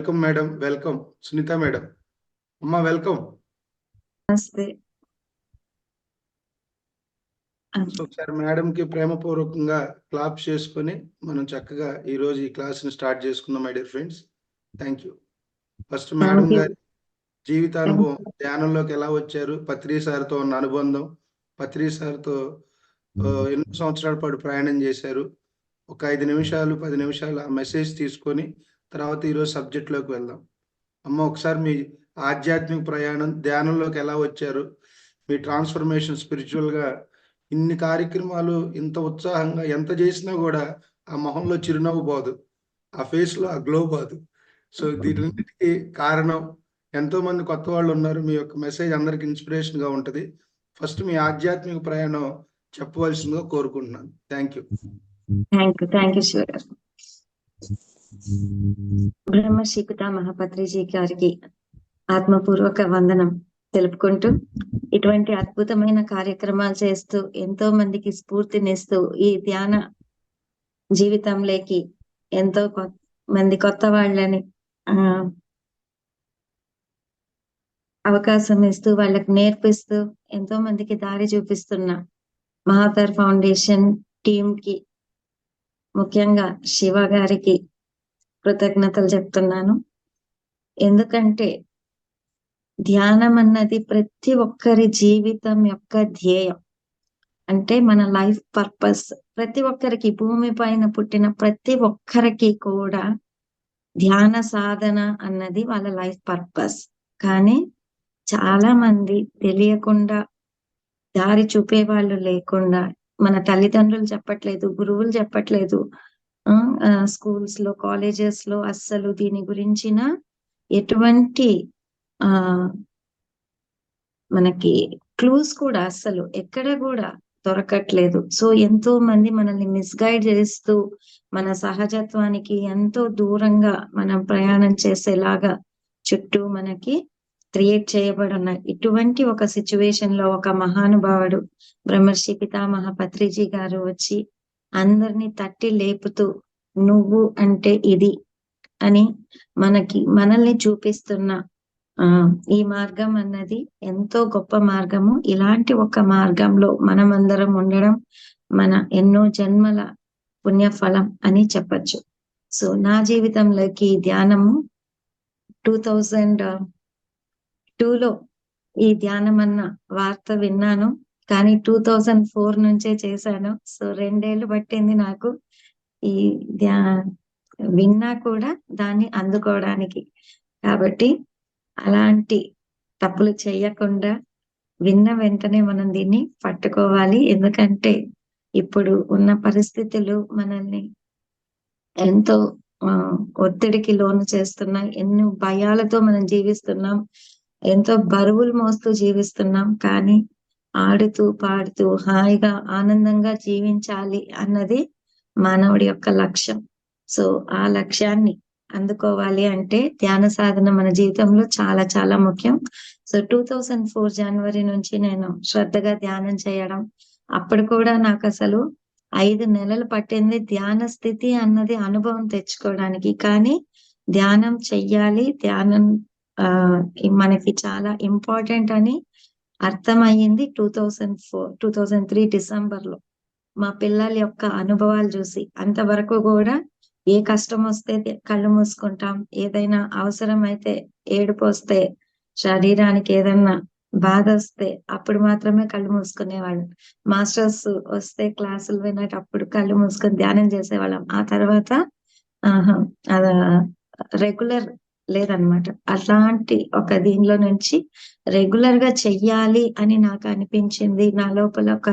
Welcome madam, welcome Sunitha madam. అమ్మ welcome. నమస్తే. ఒకసారి మేడం కి ప్రేమపూర్వకంగా క్లాప్ చేసుకొని మనం చక్కగా ఈ రోజు ఈ క్లాస్ ని స్టార్ట్ చేసుకుందాం my dear friends. Thank you. First madam గారి జీవితానుభవం, ధ్యానంలోకి ఎలా వచ్చారు, పత్రి సార్తో ఉన్న అనుబంధం, పత్రి సార్తో ఎన్నో సంవత్సరాల పాటు ప్రయాణం చేశారు. ఒక 5 నిమిషాలు 10 నిమిషాలు ఆ మెసేజ్ తీసుకొని తర్వాత ఈరోజు సబ్జెక్ట్లోకి వెళ్దాం. అమ్మ ఒకసారి మీ ఆధ్యాత్మిక ప్రయాణం, ధ్యానంలోకి ఎలా వచ్చారు, మీ ట్రాన్స్ఫర్మేషన్ స్పిరిచువల్గా ఇన్ని కార్యక్రమాలు ఇంత ఉత్సాహంగా ఎంత చేసినా కూడా ఆ మొహంలో చిరునవ్వు పోదు, ఆ ఫేస్లో ఆ గ్లో పోదు. సో దీనికి కారణం ఎంతో మంది కొత్త వాళ్ళు ఉన్నారు. మీ యొక్క మెసేజ్ అందరికి ఇన్స్పిరేషన్గా ఉంటుంది. ఫస్ట్ మీ ఆధ్యాత్మిక ప్రయాణం చెప్పవలసిందిగా కోరుకుంటున్నాను. Thank you. Thank you sir. Brahmashri Pitamaha Patriji గారికి ఆత్మపూర్వక వందనం తెలుపుకుంటూ, ఇటువంటి అద్భుతమైన కార్యక్రమాలు చేస్తూ ఎంతో మందికి స్ఫూర్తినిస్తూ ఈ ధ్యాన జీవితంలోకి ఎంతో మంది కొత్త వాళ్ళని అవకాశం ఇస్తూ వాళ్ళకి నేర్పిస్తూ ఎంతో మందికి దారి చూపిస్తున్న మహాతర్ ఫౌండేషన్ టీమ్ కి, ముఖ్యంగా శివ గారికి కృతజ్ఞతలు చెప్తున్నాను. ఎందుకంటే ధ్యానం అన్నది ప్రతి ఒక్కరి జీవితం యొక్క ధ్యేయం. అంటే మన లైఫ్ పర్పస్. ప్రతి ఒక్కరికి, భూమి పైన పుట్టిన ప్రతి ఒక్కరికి కూడా ధ్యాన సాధన అన్నది వాళ్ళ లైఫ్ పర్పస్. కానీ చాలా మంది తెలియకుండా, దారి చూపే వాళ్ళు లేకుండా, మన తల్లిదండ్రులు చెప్పట్లేదు, గురువులు చెప్పట్లేదు, స్కూల్స్ లో కాలేజెస్ లో అస్సలు దీని గురించిన ఎటువంటి మనకి క్లూస్ కూడా అస్సలు ఎక్కడ కూడా దొరకట్లేదు. సో ఎంతో మంది మనల్ని మిస్గైడ్ చేస్తూ మన సహజత్వానికి ఎంతో దూరంగా మనం ప్రయాణం చేసేలాగా చుట్టూ మనకి క్రియేట్ చేయబడిన ఇటువంటి ఒక సిచ్యువేషన్ లో ఒక మహానుభావుడు బ్రహ్మర్షి పితామహ పత్రిజీ గారు వచ్చి అందరినీ తట్టి లేపుతూ నువ్వు అంటే ఇది అని మనల్ని చూపిస్తున్న ఈ మార్గం అన్నది ఎంతో గొప్ప మార్గము. ఇలాంటి ఒక మార్గంలో మనమందరం ఉండడం మన ఎన్నో జన్మల పుణ్యఫలం అని చెప్పచ్చు. సో నా జీవితంలోకి ధ్యానము 2002లో ఈ ధ్యానం అన్న వార్త విన్నాను, కానీ 2004 నుంచే చేశాను. సో 2 ఏళ్ళు పట్టింది నాకు ఈ విన్నా కూడా దాన్ని అందుకోవడానికి. కాబట్టి అలాంటి తప్పులు చేయకుండా విన్న వెంటనే మనం దీన్ని పట్టుకోవాలి. ఎందుకంటే ఇప్పుడు ఉన్న పరిస్థితులు మనల్ని ఎంతో ఒత్తిడికి లోను చేస్తున్నాయి. ఎన్నో భయాలతో మనం జీవిస్తున్నాం, ఎంతో బరువులు మోస్తూ జీవిస్తున్నాం. కానీ ఆడుతూ పాడుతూ హాయిగా ఆనందంగా జీవించాలి అన్నది మానవుడి యొక్క లక్ష్యం. సో ఆ లక్ష్యాన్ని అందుకోవాలి అంటే ధ్యాన సాధన మన జీవితంలో చాలా చాలా ముఖ్యం. సో 2004 జనవరి నుంచి నేను శ్రద్ధగా ధ్యానం చేయడం. అప్పుడు కూడా నాకు అసలు 5 నెలలు పట్టింది ధ్యాన స్థితి అన్నది అనుభవం తెచ్చుకోవడానికి. కానీ ధ్యానం చెయ్యాలి, ధ్యానం మనకి చాలా ఇంపార్టెంట్ అని అర్థమయ్యింది 2003 డిసెంబర్లో మా పిల్లల యొక్క అనుభవాలు చూసి. అంతవరకు కూడా ఏ కష్టం వస్తే కళ్ళు మూసుకుంటాం, ఏదైనా అవసరం అయితే, ఏడుపు వస్తే, శరీరానికి ఏదన్నా బాధ వస్తే అప్పుడు మాత్రమే కళ్ళు మూసుకునేవాళ్ళం. మాస్టర్స్ వస్తే క్లాసులు వినేటప్పుడు కళ్ళు మూసుకొని ధ్యానం చేసేవాళ్ళం. ఆ తర్వాత రెగ్యులర్ లేదనమాట. అలాంటి ఒక దీనిలో నుంచి రెగ్యులర్ గా చెయ్యాలి అని నాకు అనిపించింది. నా లోపల ఒక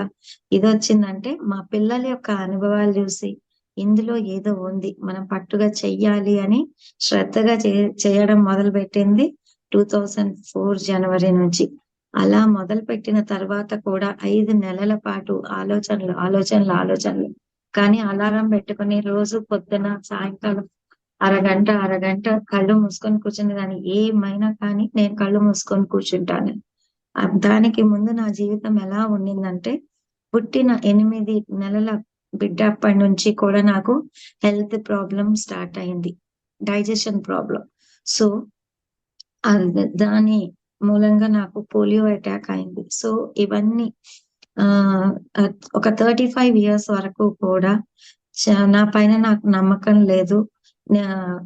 ఇది వచ్చిందంటే మా పిల్లల యొక్క అనుభవాలు చూసి ఇందులో ఏదో ఉంది, మనం పట్టుగా చెయ్యాలి అని శ్రద్ధగా చేయడం మొదలు పెట్టింది 2004 జనవరి నుంచి. అలా మొదలు పెట్టిన తర్వాత కూడా 5 నెలల పాటు ఆలోచనలు. కానీ అలారం పెట్టుకుని రోజు పొద్దున సాయంకాలం అరగంట కళ్ళు మూసుకొని కూర్చుని దాన్ని ఏమైనా కానీ నేను కళ్ళు మూసుకొని కూర్చుంటాను. దానికి ముందు నా జీవితం ఎలా ఉండిందంటే, పుట్టిన 8 నెలల బిడ్డ అప్పటి నుంచి కూడా నాకు హెల్త్ ప్రాబ్లం స్టార్ట్ అయింది, డైజెషన్ ప్రాబ్లం. సో దాని మూలంగా నాకు పోలియో అటాక్ అయింది. సో ఇవన్నీ ఆ ఒక 35 ఇయర్స్ వరకు కూడా నా పైన నాకు నమ్మకం లేదు. నా-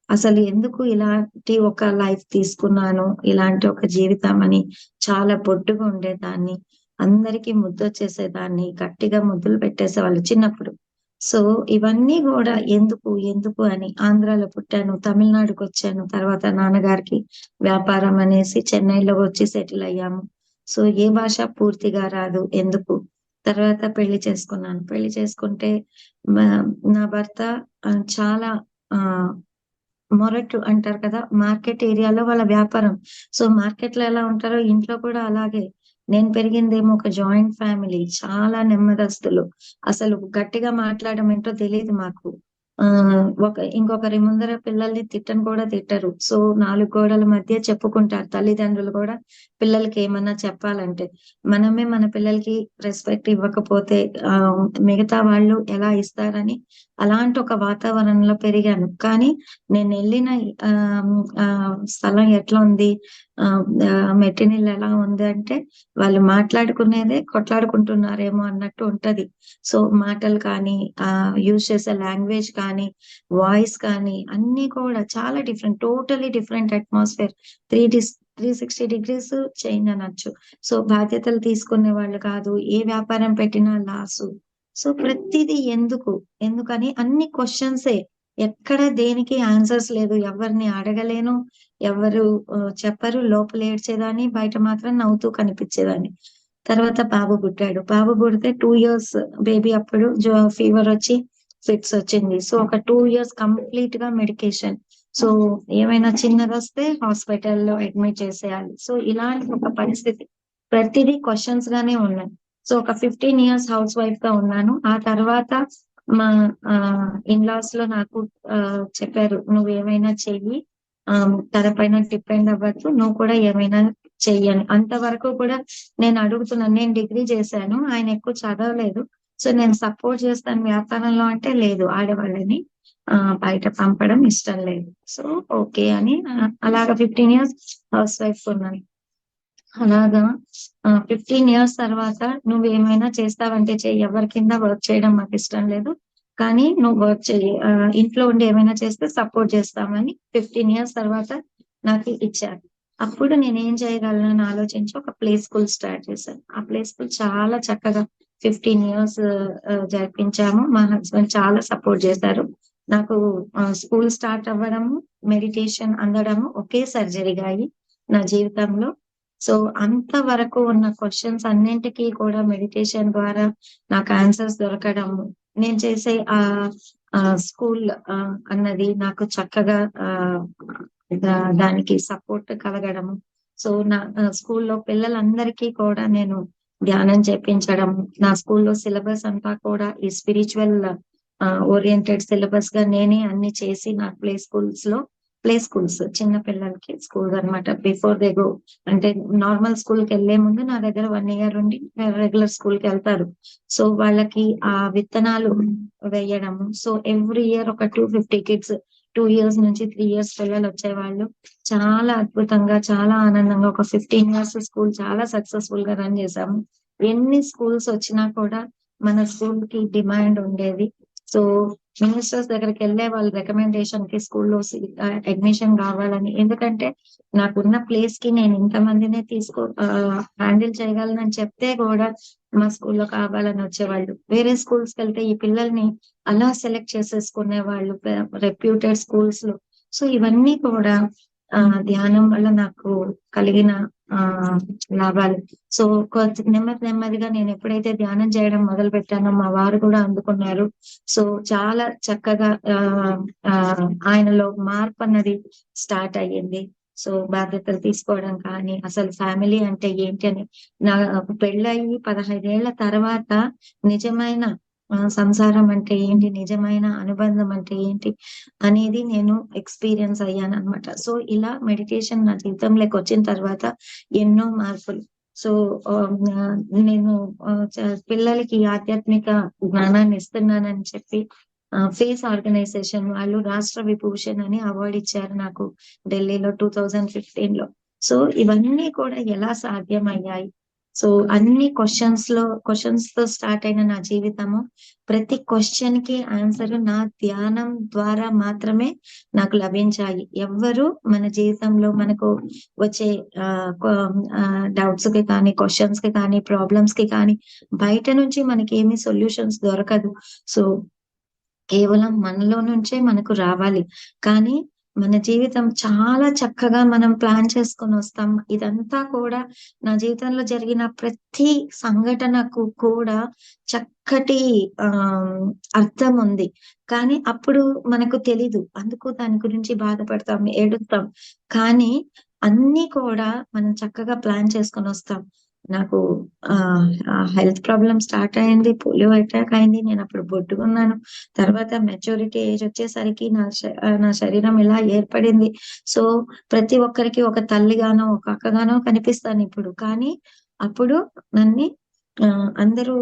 అసలు ఎందుకు ఇలాంటి ఒక లైఫ్ తీసుకున్నాను, ఇలాంటి ఒక జీవితం అని చాలా బొడ్డుగా ఉండేదాన్ని. అందరికీ ముద్దొచ్చేసేదాన్ని, గట్టిగా ముద్దులు పెట్టేసేవాళ్ళు చిన్నప్పుడు. సో ఇవన్నీ కూడా ఎందుకు ఎందుకు అని ఆంధ్రాలో పుట్టాను, తమిళనాడుకి వచ్చాను, తర్వాత నాన్నగారికి వ్యాపారం అనేసి చెన్నైలో వచ్చి సెటిల్ అయ్యాము. సో ఏ భాష పూర్తిగా రాదు ఎందుకు. తర్వాత పెళ్లి చేసుకున్నాను. పెళ్లి చేసుకుంటే నా భర్త చాలా ఆ మొరటు అంటారు కదా, మార్కెట్ ఏరియాలో వాళ్ళ వ్యాపారం. సో మార్కెట్ లో ఎలా ఉంటారో ఇంట్లో కూడా అలాగే. నేను పెరిగిందేమో ఒక జాయింట్ ఫ్యామిలీ, చాలా నెమ్మదస్తులు. అసలు గట్టిగా మాట్లాడడం ఏంటో తెలియదు మాకు. ఆ ఇంకొకరి ముందర పిల్లల్ని తిట్టను కూడా తిట్టరు. సో 4 గోడల మధ్య చెప్పుకుంటారు తల్లిదండ్రులు కూడా పిల్లలకి ఏమన్నా చెప్పాలంటే. మనమే మన పిల్లలకి రెస్పెక్ట్ ఇవ్వకపోతే ఆ మిగతా వాళ్ళు ఎలా ఇస్తారని అలాంటి ఒక వాతావరణంలో పెరిగాను. కానీ నేను వెళ్ళిన స్థలం ఎట్లా ఉంది, మెట్టినిల్లు ఎలా ఉంది అంటే వాళ్ళు మాట్లాడుకునేదే కొట్లాడుకుంటున్నారేమో అన్నట్టు ఉంటది. సో మాటలు కానీ, యూజ్ చేసే లాంగ్వేజ్ కానీ, వాయిస్ కానీ అన్ని కూడా చాలా different, totally different atmosphere. 360 degrees change అనొచ్చు. సో బాధ్యతలు తీసుకునే వాళ్ళు కాదు, ఏ వ్యాపారం పెట్టినా లాసు. సో ప్రతిదీ ఎందుకని అన్ని క్వశ్చన్సే. ఎక్కడ దేనికి ఆన్సర్స్ లేదు. ఎవరిని అడగలేను, ఎవరు చెప్పరు. లోపల ఏడ్చేదాన్ని, బయట మాత్రం నవ్వుతూ కనిపించేదాన్ని. తర్వాత బాబు పుట్టాడు. బాబు పుడితే 2 ఇయర్స్ బేబీ. అప్పుడు ఫీవర్ వచ్చి ఫిట్స్ వచ్చింది. సో ఒక 2 ఇయర్స్ కంప్లీట్ గా మెడికేషన్. సో ఏమైనా చిన్నది వస్తే హాస్పిటల్లో అడ్మిట్ చేసేయాలి. సో ఇలాంటి ఒక పరిస్థితి, ప్రతిదీ క్వశ్చన్స్ గానే ఉన్నాయి. సో ఒక 15 ఇయర్స్ హౌస్ వైఫ్ గా ఉన్నాను. ఆ తర్వాత మా ఇన్లాస్ లో నాకు చెప్పారు, నువ్వేమైనా చెయ్యి, తన పైన డిపెండ్ అవ్వద్దు, నువ్వు కూడా ఏమైనా చెయ్యని. అంతవరకు కూడా నేను అడుగుతున్నాను. నేను డిగ్రీ చేశాను, ఆయన ఎక్కువ చదవలేదు. సో నేను సపోర్ట్ చేస్తాను వ్యాపారంలో అంటే, లేదు, ఆడవాళ్ళని బయట పంపడం ఇష్టం లేదు. సో ఓకే అని అలాగా 15 ఇయర్స్ హౌస్ వైఫ్ ఉన్నాను. అలాగా 15 ఇయర్స్ తర్వాత నువ్వేమైనా చేస్తావంటే చెయ్యి, ఎవరి కింద వర్క్ చేయడం మాకు ఇష్టం లేదు, కానీ నువ్వు వర్క్ చెయ్యి, ఇంట్లో ఉండి ఏమైనా చేస్తే సపోర్ట్ చేస్తామని 15 ఇయర్స్ తర్వాత నాకు ఇచ్చారు. అప్పుడు నేను ఏం చేయగలను ఆలోచించి ఒక ప్లే స్కూల్ స్టార్ట్ చేశాను. ఆ ప్లే స్కూల్ చాలా చక్కగా 15 ఇయర్స్ జరిపించాము. మా హస్బెండ్ చాలా సపోర్ట్ చేశారు నాకు. స్కూల్ స్టార్ట్ అవ్వడము, మెడిటేషన్ అందడము ఒకేసారి జరిగాయి నా జీవితంలో. సో అంతవరకు ఉన్న క్వశ్చన్స్ అన్నింటికీ కూడా మెడిటేషన్ ద్వారా నాకు ఆన్సర్స్ దొరకడము, నేను చేసే స్కూల్ అన్నది నాకు చక్కగా దానికి సపోర్ట్ కలగడము. సో నా స్కూల్లో పిల్లలందరికీ కూడా నేను ధ్యానం చేపించడం, నా స్కూల్లో సిలబస్ అంతా కూడా ఈ స్పిరిచువల్ ఓరియంటెడ్ సిలబస్ గా నేనే అన్ని చేసి, నా ప్లే స్కూల్స్ చిన్న పిల్లలకి స్కూల్ అన్నమాట. బిఫోర్ దే గో, అంటే నార్మల్ స్కూల్ కి వెళ్లే ముందు నా దగ్గర 1 ఇయర్ ఉండి రెగ్యులర్ స్కూల్ కి వెళ్తారు. సో వాళ్ళకి ఆ విత్తనాలు వేయడము. సో ఎవ్రీ ఇయర్ ఒక 250 కిడ్స్, 2 ఇయర్స్ నుంచి 3 ఇయర్స్ పిల్లలు వచ్చేవాళ్ళు. చాలా అద్భుతంగా, చాలా ఆనందంగా ఒక 15 ఇయర్స్ స్కూల్ చాలా సక్సెస్ఫుల్ గా రన్ చేశాము. ఎన్ని స్కూల్స్ వచ్చినా కూడా మన స్కూల్ కి డిమాండ్ ఉండేది. సో మినిస్టర్స్ దగ్గరికి వెళ్ళే వాళ్ళ రికమెండేషన్ కి స్కూల్లో అడ్మిషన్ కావాలని. ఎందుకంటే నాకున్న ప్లేస్ కి నేను ఇంతమందినే హ్యాండిల్ చేయగలనని చెప్తే కూడా మా స్కూల్లో కావాలని వచ్చేవాళ్ళు. వేరే స్కూల్స్ కి వెళ్తే ఈ పిల్లల్ని అలా సెలెక్ట్ చేసేసుకునే వాళ్ళు రెప్యూటెడ్ స్కూల్స్ లో. సో ఇవన్నీ కూడా ధ్యానం వల్ల నాకు కలిగిన లాభాలు. సో నెమ్మదిగా నేను ఎప్పుడైతే ధ్యానం చేయడం మొదలు పెట్టానో మా వారు కూడా అందుకున్నారు. సో చాలా చక్కగా ఆయనలో మార్పు అన్నది స్టార్ట్ అయ్యింది. సో బాధ్యతలు తీసుకోవడం కానీ, అసలు ఫ్యామిలీ అంటే ఏంటి అని, నా పెళ్ళయి 15 ఏళ్ల తర్వాత నిజమైన సంసారం అంటే ఏంటి, నిజమైన అనుబంధం అంటే ఏంటి అనేది నేను ఎక్స్పీరియన్స్ అయ్యాను అనమాట. సో ఇలా మెడిటేషన్ నా జీవితంలోకి వచ్చిన తర్వాత ఎన్నో మార్పులు. సో నేను పిల్లలకి ఆధ్యాత్మిక జ్ఞానాన్ని ఇస్తున్నానని చెప్పి ఫేస్ ఆర్గనైజేషన్ వాళ్ళు రాష్ట్ర విభూషణ్ అని అవార్డు ఇచ్చారు నాకు ఢిల్లీలో 2015లో. సో ఇవన్నీ కూడా ఎలా సాధ్యమయ్యాయి? సో అన్ని క్వశ్చన్స్ తో స్టార్ట్ అయిన నా జీవితము ప్రతి క్వశ్చన్ కి ఆన్సర్ నా ధ్యానం ద్వారా మాత్రమే నాకు లభించాయి. ఎవ్వరు మన జీవితంలో మనకు వచ్చే డౌట్స్ కి కానీ, క్వశ్చన్స్ కి కానీ, ప్రాబ్లమ్స్ కి కానీ బయట నుంచి మనకి ఏమి సొల్యూషన్స్ దొరకదు. సో కేవలం మనలో నుంచే మనకు రావాలి. కానీ మన జీవితం చాలా చక్కగా మనం ప్లాన్ చేసుకొని వస్తాం. ఇదంతా కూడా నా జీవితంలో జరిగిన ప్రతి సంఘటనకు కూడా చక్కటి అర్థం ఉంది. కానీ అప్పుడు మనకు తెలీదు. అందుకు దాని గురించి బాధపడతాం, ఏడుస్తాం. కానీ అన్నీ కూడా మనం చక్కగా ప్లాన్ చేసుకొని వస్తాం. నాకు హెల్త్ ప్రాబ్లమ్ స్టార్ట్ అయింది. పోలియో అటాక్ అయింది. నేను అప్పుడు బొద్దుగున్నాను. తర్వాత మెచ్యూరిటీ ఏజ్ వచ్చేసరికి నా శరీరం ఇలా ఏర్పడింది. సో ప్రతి ఒక్కరికి ఒక తల్లిగానో, ఒక అక్కగానో కనిపిస్తాను ఇప్పుడు. కానీ అప్పుడు నన్ని అందరూ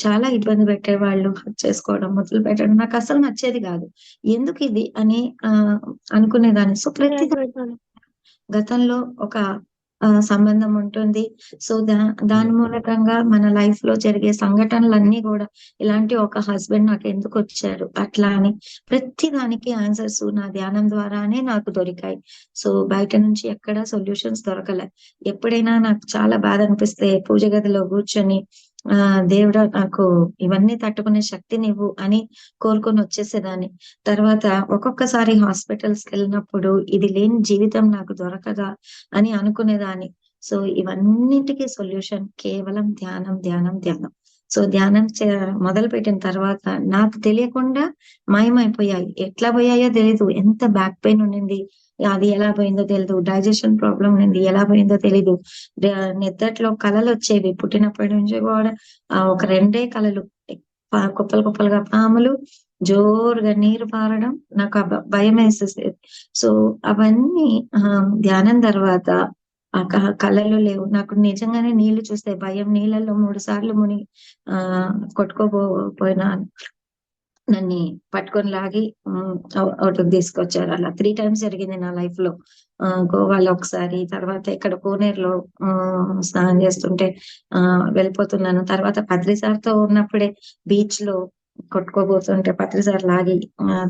చాలా ఇబ్బంది పెట్టేవాళ్ళు. హగ్ చేసుకోవడం మొదలు పెట్టడం నాకు అసలు నచ్చేది కాదు. ఎందుకు ఇది అని అనుకునేదాన్ని. సో ప్రతి గతంలో ఒక సంబంధం ఉంటుంది. సో దాని మూలకంగా మన లైఫ్ లో జరిగే సంఘటనలన్నీ కూడా ఇలాంటి ఒక హస్బెండ్ నాకు ఎందుకు వచ్చారు అట్లా అని ప్రతి దానికి ఆన్సర్స్ నా ధ్యానం ద్వారానే నాకు దొరికాయి. సో బయట నుంచి ఎక్కడ సొల్యూషన్స్ దొరకలే. ఎప్పుడైనా నాకు చాలా బాధ అనిపిస్తే పూజ గదిలో కూర్చొని దేవుడా నాకు ఇవన్నీ తట్టుకునే శక్తినివ్వు అని కోరుకొని వచ్చేసేదాన్ని. తర్వాత ఒక్కొక్కసారి హాస్పిటల్స్ కి వెళ్ళినప్పుడు ఇది లేని జీవితం నాకు దొరకదా అని అనుకునేదాన్ని. సో ఇవన్నింటికి సొల్యూషన్ కేవలం ధ్యానం, ధ్యానం, ధ్యానం. సో ధ్యానం మొదలు పెట్టిన తర్వాత నాకు తెలియకుండా మాయమైపోయాయి. ఎట్లా పోయాయో తెలీదు. ఎంత బ్యాక్ పెయిన్ ఉండింది, అది ఎలా పోయిందో తెలీదు. డైజెషన్ ప్రాబ్లం ఉంది, ఎలా పోయిందో తెలీదు. నిద్దట్లో కళలు వచ్చేవి. పుట్టినప్పటి నుంచి కూడా ఒక 2 కళలు. కుప్పలు కుప్పలుగా పాములు, జోరుగా నీరు పారడం, నాకు భయం వేసేసేది. సో అవన్నీ ధ్యానం తర్వాత ఆ కళలు లేవు. నాకు నిజంగానే నీళ్లు చూస్తే భయం. నీళ్ళల్లో 3 సార్లు మునిగి కొట్టుకోపోయినా నన్ను పట్టుకొని లాగి అవుట్కి తీసుకొచ్చారు. అలా 3 టైమ్స్ జరిగింది నా లైఫ్ లో. గోవాలో ఒకసారి, తర్వాత ఇక్కడ కోనేరులో స్నానం చేస్తుంటే వెళ్ళిపోతున్నాను. తర్వాత పత్రిసార్తో ఉన్నప్పుడే బీచ్ లో కొట్టుకోబోతుంటే పత్రిసార్ లాగి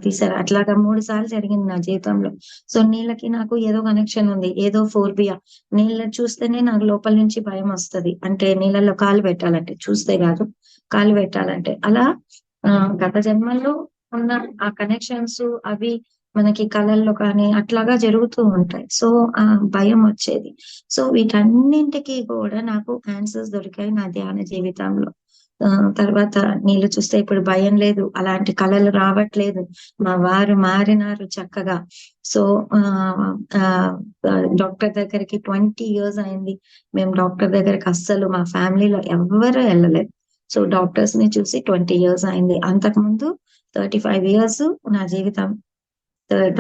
తీశారు. అట్లాగా 3 సార్లు జరిగింది నా జీవితంలో. సో నీళ్ళకి నాకు ఏదో కనెక్షన్ ఉంది, ఏదో ఫోర్బియా. నీళ్ళ చూస్తేనే నాకు లోపల నుంచి భయం వస్తది. అంటే నీళ్ళలో కాలు పెట్టాలంటే, చూస్తే కాదు కాలు పెట్టాలంటే. అలా గత జన్మల్లో ఉన్న ఆ కనెక్షన్స్ అవి మనకి కళల్లో కానీ అట్లాగా జరుగుతూ ఉంటాయి. సో ఆ భయం వచ్చేది. సో వీటన్నింటికి కూడా నాకు ఆన్సర్స్ దొరికాయి నా ధ్యాన జీవితంలో. తర్వాత నీళ్ళు చూస్తే ఇప్పుడు భయం లేదు, అలాంటి కళలు రావట్లేదు. మా వారు మారినారు చక్కగా. సో డాక్టర్ దగ్గరికి 20 years అయింది. మేము డాక్టర్ దగ్గరికి అస్సలు మా ఫ్యామిలీలో ఎవ్వరూ వెళ్ళలేదు. సో డాక్టర్స్ ని చూసి 20 years అయింది. అంతకుముందు 35 years నా జీవితం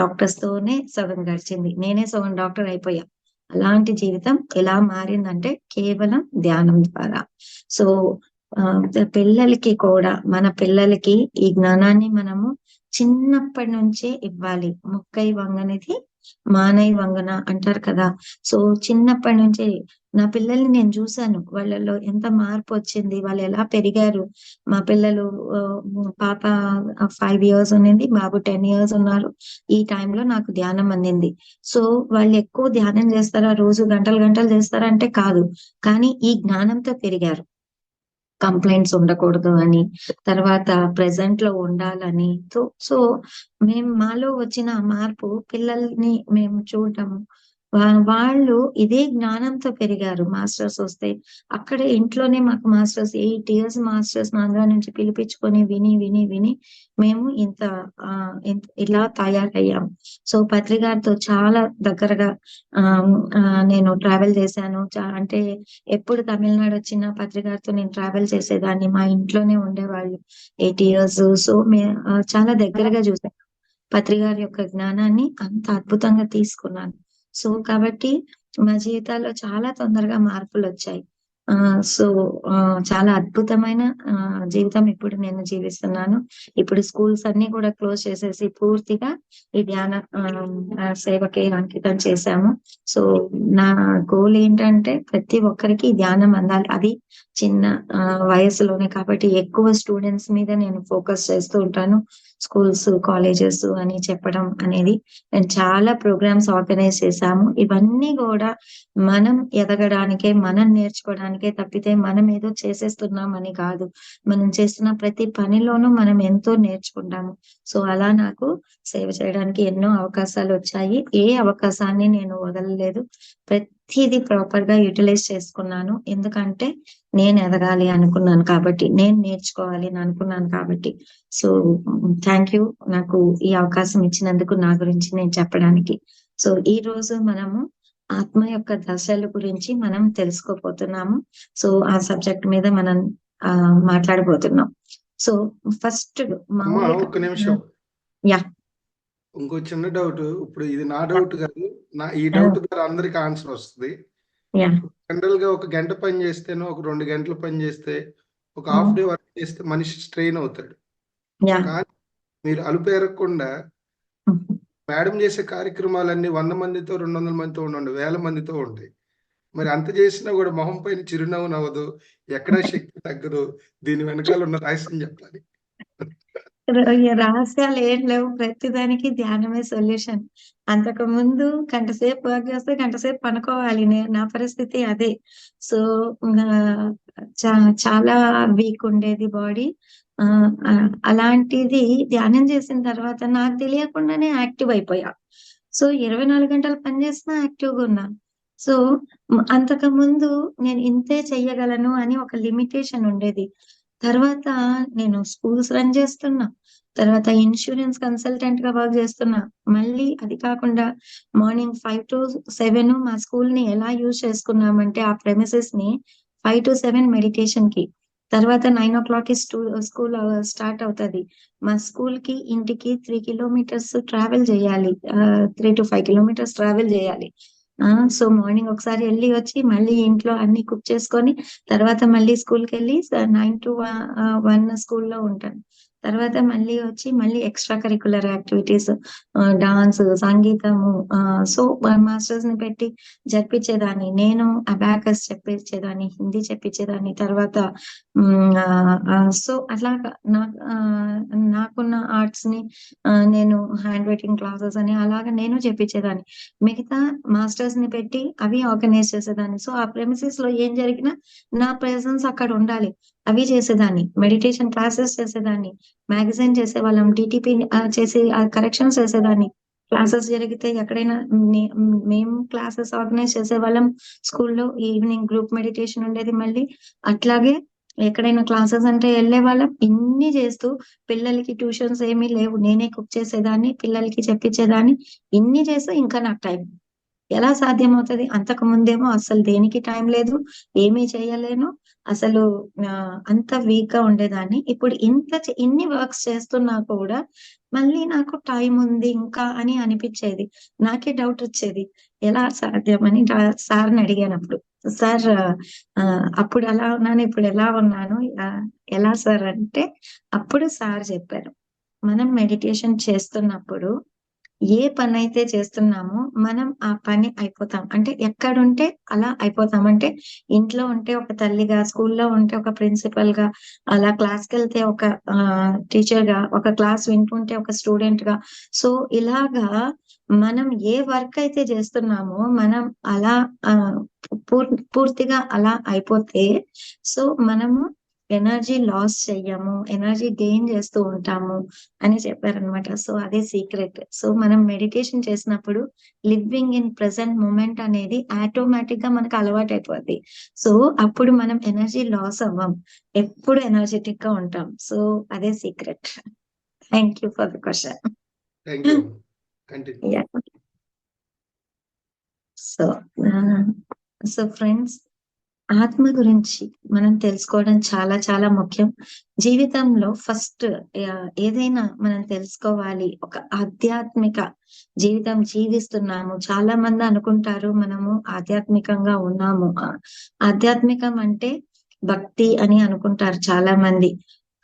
డాక్టర్స్ తోనే సగం గడిచింది. నేనే సగం డాక్టర్ అయిపోయా. అలాంటి జీవితం ఎలా మారిందంటే కేవలం ధ్యానం ద్వారా. సో పిల్లలకి కూడా, మన పిల్లలకి ఈ జ్ఞానాన్ని మనము చిన్నప్పటి నుంచే ఇవ్వాలి. మొక్కై వంగనిది మానై వంగన అంటారు కదా. సో చిన్నప్పటి నుంచే నా పిల్లల్ని నేను చూశాను. వాళ్ళలో ఎంత మార్పు వచ్చింది, వాళ్ళు ఎలా పెరిగారు. మా పిల్లలు పాప 5 years ఉన్నింది, బాబు 10 years ఉన్నారు. ఈ టైంలో నాకు ధ్యానం అందింది. సో వాళ్ళు ఎక్కువ ధ్యానం చేస్తారా, రోజు గంటలు గంటలు చేస్తారా అంటే కాదు. కానీ ఈ జ్ఞానంతో పెరిగారు. కంప్లైంట్స్ ఉండకూడదు అని, తర్వాత ప్రెసెంట్ లో ఉండాలని. సో మేము మాలో వచ్చిన మార్పు పిల్లల్ని మేము చూడటము, వాళ్ళు ఇదే జ్ఞానంతో పెరిగారు. మాస్టర్స్ వస్తే అక్కడ ఇంట్లోనే మాకు మాస్టర్స్ 8 years మాస్టర్స్ ఆంధ్ర నుంచి పిలిపించుకొని విని విని విని మేము ఇలా తయారయ్యాము. సో పత్రి గారితో చాలా దగ్గరగా నేను ట్రావెల్ చేశాను. అంటే ఎప్పుడు తమిళనాడు వచ్చిన పత్రి గారితో నేను ట్రావెల్ చేసేదాన్ని. మా ఇంట్లోనే ఉండేవాళ్ళు 8 years. సో చాలా దగ్గరగా చూసాను. పత్రి గారి యొక్క జ్ఞానాన్ని అంత అద్భుతంగా తీసుకున్నాను. సో కాబట్టి మా జీవితాల్లో చాలా తొందరగా మార్పులు వచ్చాయి. సో చాలా అద్భుతమైన జీవితం ఇప్పుడు నేను జీవిస్తున్నాను. ఇప్పుడు స్కూల్స్ అన్ని కూడా క్లోజ్ చేసేసి పూర్తిగా ఈ ధ్యాన సేవకి అంకితం చేశాము. సో నా గోల్ ఏంటంటే ప్రతి ఒక్కరికి ధ్యానం అందాలి. అది చిన్న వయసులోనే కాబట్టి ఎక్కువ స్టూడెంట్స్ మీద నేను ఫోకస్ చేస్తూ ఉంటాను. స్కూల్స్, కాలేజెస్ అని చెప్పడం అనేది నేను చాలా ప్రోగ్రామ్స్ ఆర్గనైజ్ చేశాము. ఇవన్నీ కూడా మనం ఎదగడానికే, మనం నేర్చుకోవడానికే తప్పితే మనం ఏదో చేసేస్తున్నామని కాదు. మనం చేస్తున్న ప్రతి పనిలోనూ మనం ఎంతో నేర్చుకుంటాము. సో అలా నాకు సేవ చేయడానికి ఎన్నో అవకాశాలు వచ్చాయి. ఏ అవకాశాన్ని నేను వదలలేదు. ప్రతిదీ ప్రాపర్ గా యూటిలైజ్ చేసుకున్నాను. ఎందుకంటే నేను ఎదగాలి అనుకున్నాను కాబట్టి, నేను నేర్చుకోవాలి అని అనుకున్నాను కాబట్టి. సో థ్యాంక్ యూ నాకు ఈ అవకాశం ఇచ్చినందుకు నా గురించి నేను చెప్పడానికి. సో ఈ రోజు మనము ఆత్మ యొక్క దశల గురించి మనం తెలుసుకోబోతున్నాము. సో ఆ సబ్జెక్ట్ మీద మనం మాట్లాడబోతున్నాం. సో ఫస్ట్ ఒక్క నిమిషం. యా, ఇంకో చిన్న డౌట్. ఇప్పుడు ఇది నా డౌట్ కాదు, ఈ డౌట్ ద్వారా అందరికి ఆన్సర్ వస్తుంది. యా, జనరల్ గా 1 గంట పని చేస్తేనో, ఒక 2 గంటలు పని చేస్తే, ఒక హాఫ్ డే వర్క్ చేస్తే మనిషి స్ట్రెయిన్ అవుతాడు. యా. కానీ మీరు అలుపేరకుండా మేడం చేసే కార్యక్రమాలన్నీ 100 మందితో, 200 మందితో ఉండండి, 1000 మందితో ఉంటాయి. మరి అంత చేసినా కూడా మొహం పైన చిరునవ్వు నవ్వదు, ఎక్కడా శక్తి తగ్గదు. దీని వెనకాల ఉన్న రహస్యం చెప్పాలి. రహస్యాలు ఏం లేవు. ప్రతిదానికి ధ్యానమే సొల్యూషన్. అంతకు ముందు గంటసేపు వర్క్ చేస్తే గంటసేపు పనుకోవాలి. నా పరిస్థితి అదే. సో చాలా వీక్ ఉండేది బాడీ. అలాంటిది ధ్యానం చేసిన తర్వాత నాకు తెలియకుండానే యాక్టివ్ అయిపోయా. సో 24 గంటలు పనిచేసినా యాక్టివ్గా ఉన్నా. సో అంతకు ముందు నేను ఇంతే చెయ్యగలను అని ఒక లిమిటేషన్ ఉండేది. తర్వాత నేను స్కూల్స్ రన్ చేస్తున్నా. తర్వాత ఇన్సూరెన్స్ కన్సల్టెంట్ గా వర్క్ చేస్తున్నా. మళ్ళీ అది కాకుండా మార్నింగ్ 5 to 7 మా స్కూల్ ని ఎలా యూజ్ చేసుకున్నామంటే ఆ ప్రెమిసెస్ ని 5 to 7 మెడిటేషన్ కి. తర్వాత 9 o'clock కి స్కూల్ స్టార్ట్ అవుతుంది. మా స్కూల్ కి ఇంటికి 3 kilometers ట్రావెల్ చేయాలి. 3 to 5 kilometers ట్రావెల్ చేయాలి. సో మార్నింగ్ ఒకసారి వెళ్ళి వచ్చి మళ్ళీ ఇంట్లో అన్ని కుక్ చేసుకొని తర్వాత మళ్ళీ స్కూల్కి వెళ్ళి 9 to 1 స్కూల్లో ఉంటాను. తర్వాత మళ్ళీ వచ్చి మళ్ళీ ఎక్స్ట్రా కరికులర్ యాక్టివిటీస్, డాన్స్, సంగీతము, సో మాస్టర్స్ ని పెట్టి జరిపించేదాన్ని. నేను అబాకస్ చెప్పించేదాన్ని, హిందీ చెప్పించేదాన్ని. తర్వాత సో అట్లాగా నాకున్న ఆర్ట్స్ ని నేను హ్యాండ్ రైటింగ్ క్లాసెస్ అని అలాగా నేను చెప్పించేదాన్ని. మిగతా మాస్టర్స్ ని పెట్టి అవి ఆర్గనైజ్ చేసేదాన్ని. సో ఆ ప్రెమిసెస్ లో ఏం జరిగినా నా ప్రెసెన్స్ అక్కడ ఉండాలి. అవి చేసేదాన్ని. మెడిటేషన్ క్లాసెస్ చేసేదాన్ని. మ్యాగజైన్ చేసేవాళ్ళం. డిటిపి చేసి కరెక్షన్స్ చేసేదాన్ని. క్లాసెస్ జరిగితే ఎక్కడైనా మేము క్లాసెస్ ఆర్గనైజ్ చేసేవాళ్ళం. స్కూల్లో ఈవినింగ్ గ్రూప్ మెడిటేషన్ ఉండేది. మళ్ళీ అట్లాగే ఎక్కడైనా క్లాసెస్ అంటే వెళ్ళే వాళ్ళం. ఇన్ని చేస్తూ పిల్లలకి ట్యూషన్స్ ఏమీ లేవు. నేనే కుక్ చేసేదాన్ని, పిల్లలకి చెప్పించేదాన్ని. ఇన్ని చేస్తూ ఇంకా నాకు టైం ఎలా సాధ్యమవుతుంది? అంతకు ముందేమో అసలు దేనికి టైం లేదు, ఏమీ చేయలేను. అసలు అంత వీక్ గా ఉండేదాన్ని. ఇప్పుడు ఇన్ని వర్క్స్ చేస్తున్నా కూడా మళ్ళీ నాకు టైం ఉంది ఇంకా అని అనిపించేది. నాకే డౌట్ వచ్చేది ఎలా సాధ్యమని సార్ని అడిగానప్పుడు. సార్ అప్పుడు ఎలా ఉన్నాను, ఇప్పుడు ఎలా ఉన్నాను, ఎలా సార్ అంటే అప్పుడు సార్ చెప్పారు, మనం మెడిటేషన్ చేస్తున్నప్పుడు ఏ పని అయితే చేస్తున్నామో మనం ఆ పని అయిపోతాం. అంటే ఎక్కడుంటే అలా అయిపోతాం. అంటే ఇంట్లో ఉంటే ఒక తల్లిగా, స్కూల్లో ఉంటే ఒక ప్రిన్సిపల్ గా, అలా క్లాస్కి వెళ్తే ఒక టీచర్ గా, ఒక క్లాస్ వింటుంటే ఒక స్టూడెంట్ గా. సో ఇలాగా మనం ఏ వర్క్ అయితే చేస్తున్నామో మనం అలా పూర్తిగా అలా అయిపోతే సో మనము ఎనర్జీ లాస్ చెయ్యము, ఎనర్జీ గెయిన్ చేస్తూ ఉంటాము అని చెప్పారనమాట. సో అదే సీక్రెట్. సో మనం మెడిటేషన్ చేసినప్పుడు లివింగ్ ఇన్ ప్రెసెంట్ మూమెంట్ అనేది ఆటోమేటిక్ గా మనకు అలవాటు అయిపోద్ది. సో అప్పుడు మనం ఎనర్జీ లాస్ అవ్వం, ఎప్పుడు ఎనర్జెటిక్ గా ఉంటాం. సో అదే secret. Thank you for the question. So friends, ఆత్మ గురించి మనం తెలుసుకోవడం చాలా చాలా ముఖ్యం. జీవితంలో ఫస్ట్ ఏదైనా మనం తెలుసుకోవాలి. ఒక ఆధ్యాత్మిక జీవితం జీవిస్తున్నాము. చాలా మంది అనుకుంటారు మనము ఆధ్యాత్మికంగా ఉన్నాము. ఆధ్యాత్మికం అంటే భక్తి అని అనుకుంటారు చాలా మంది.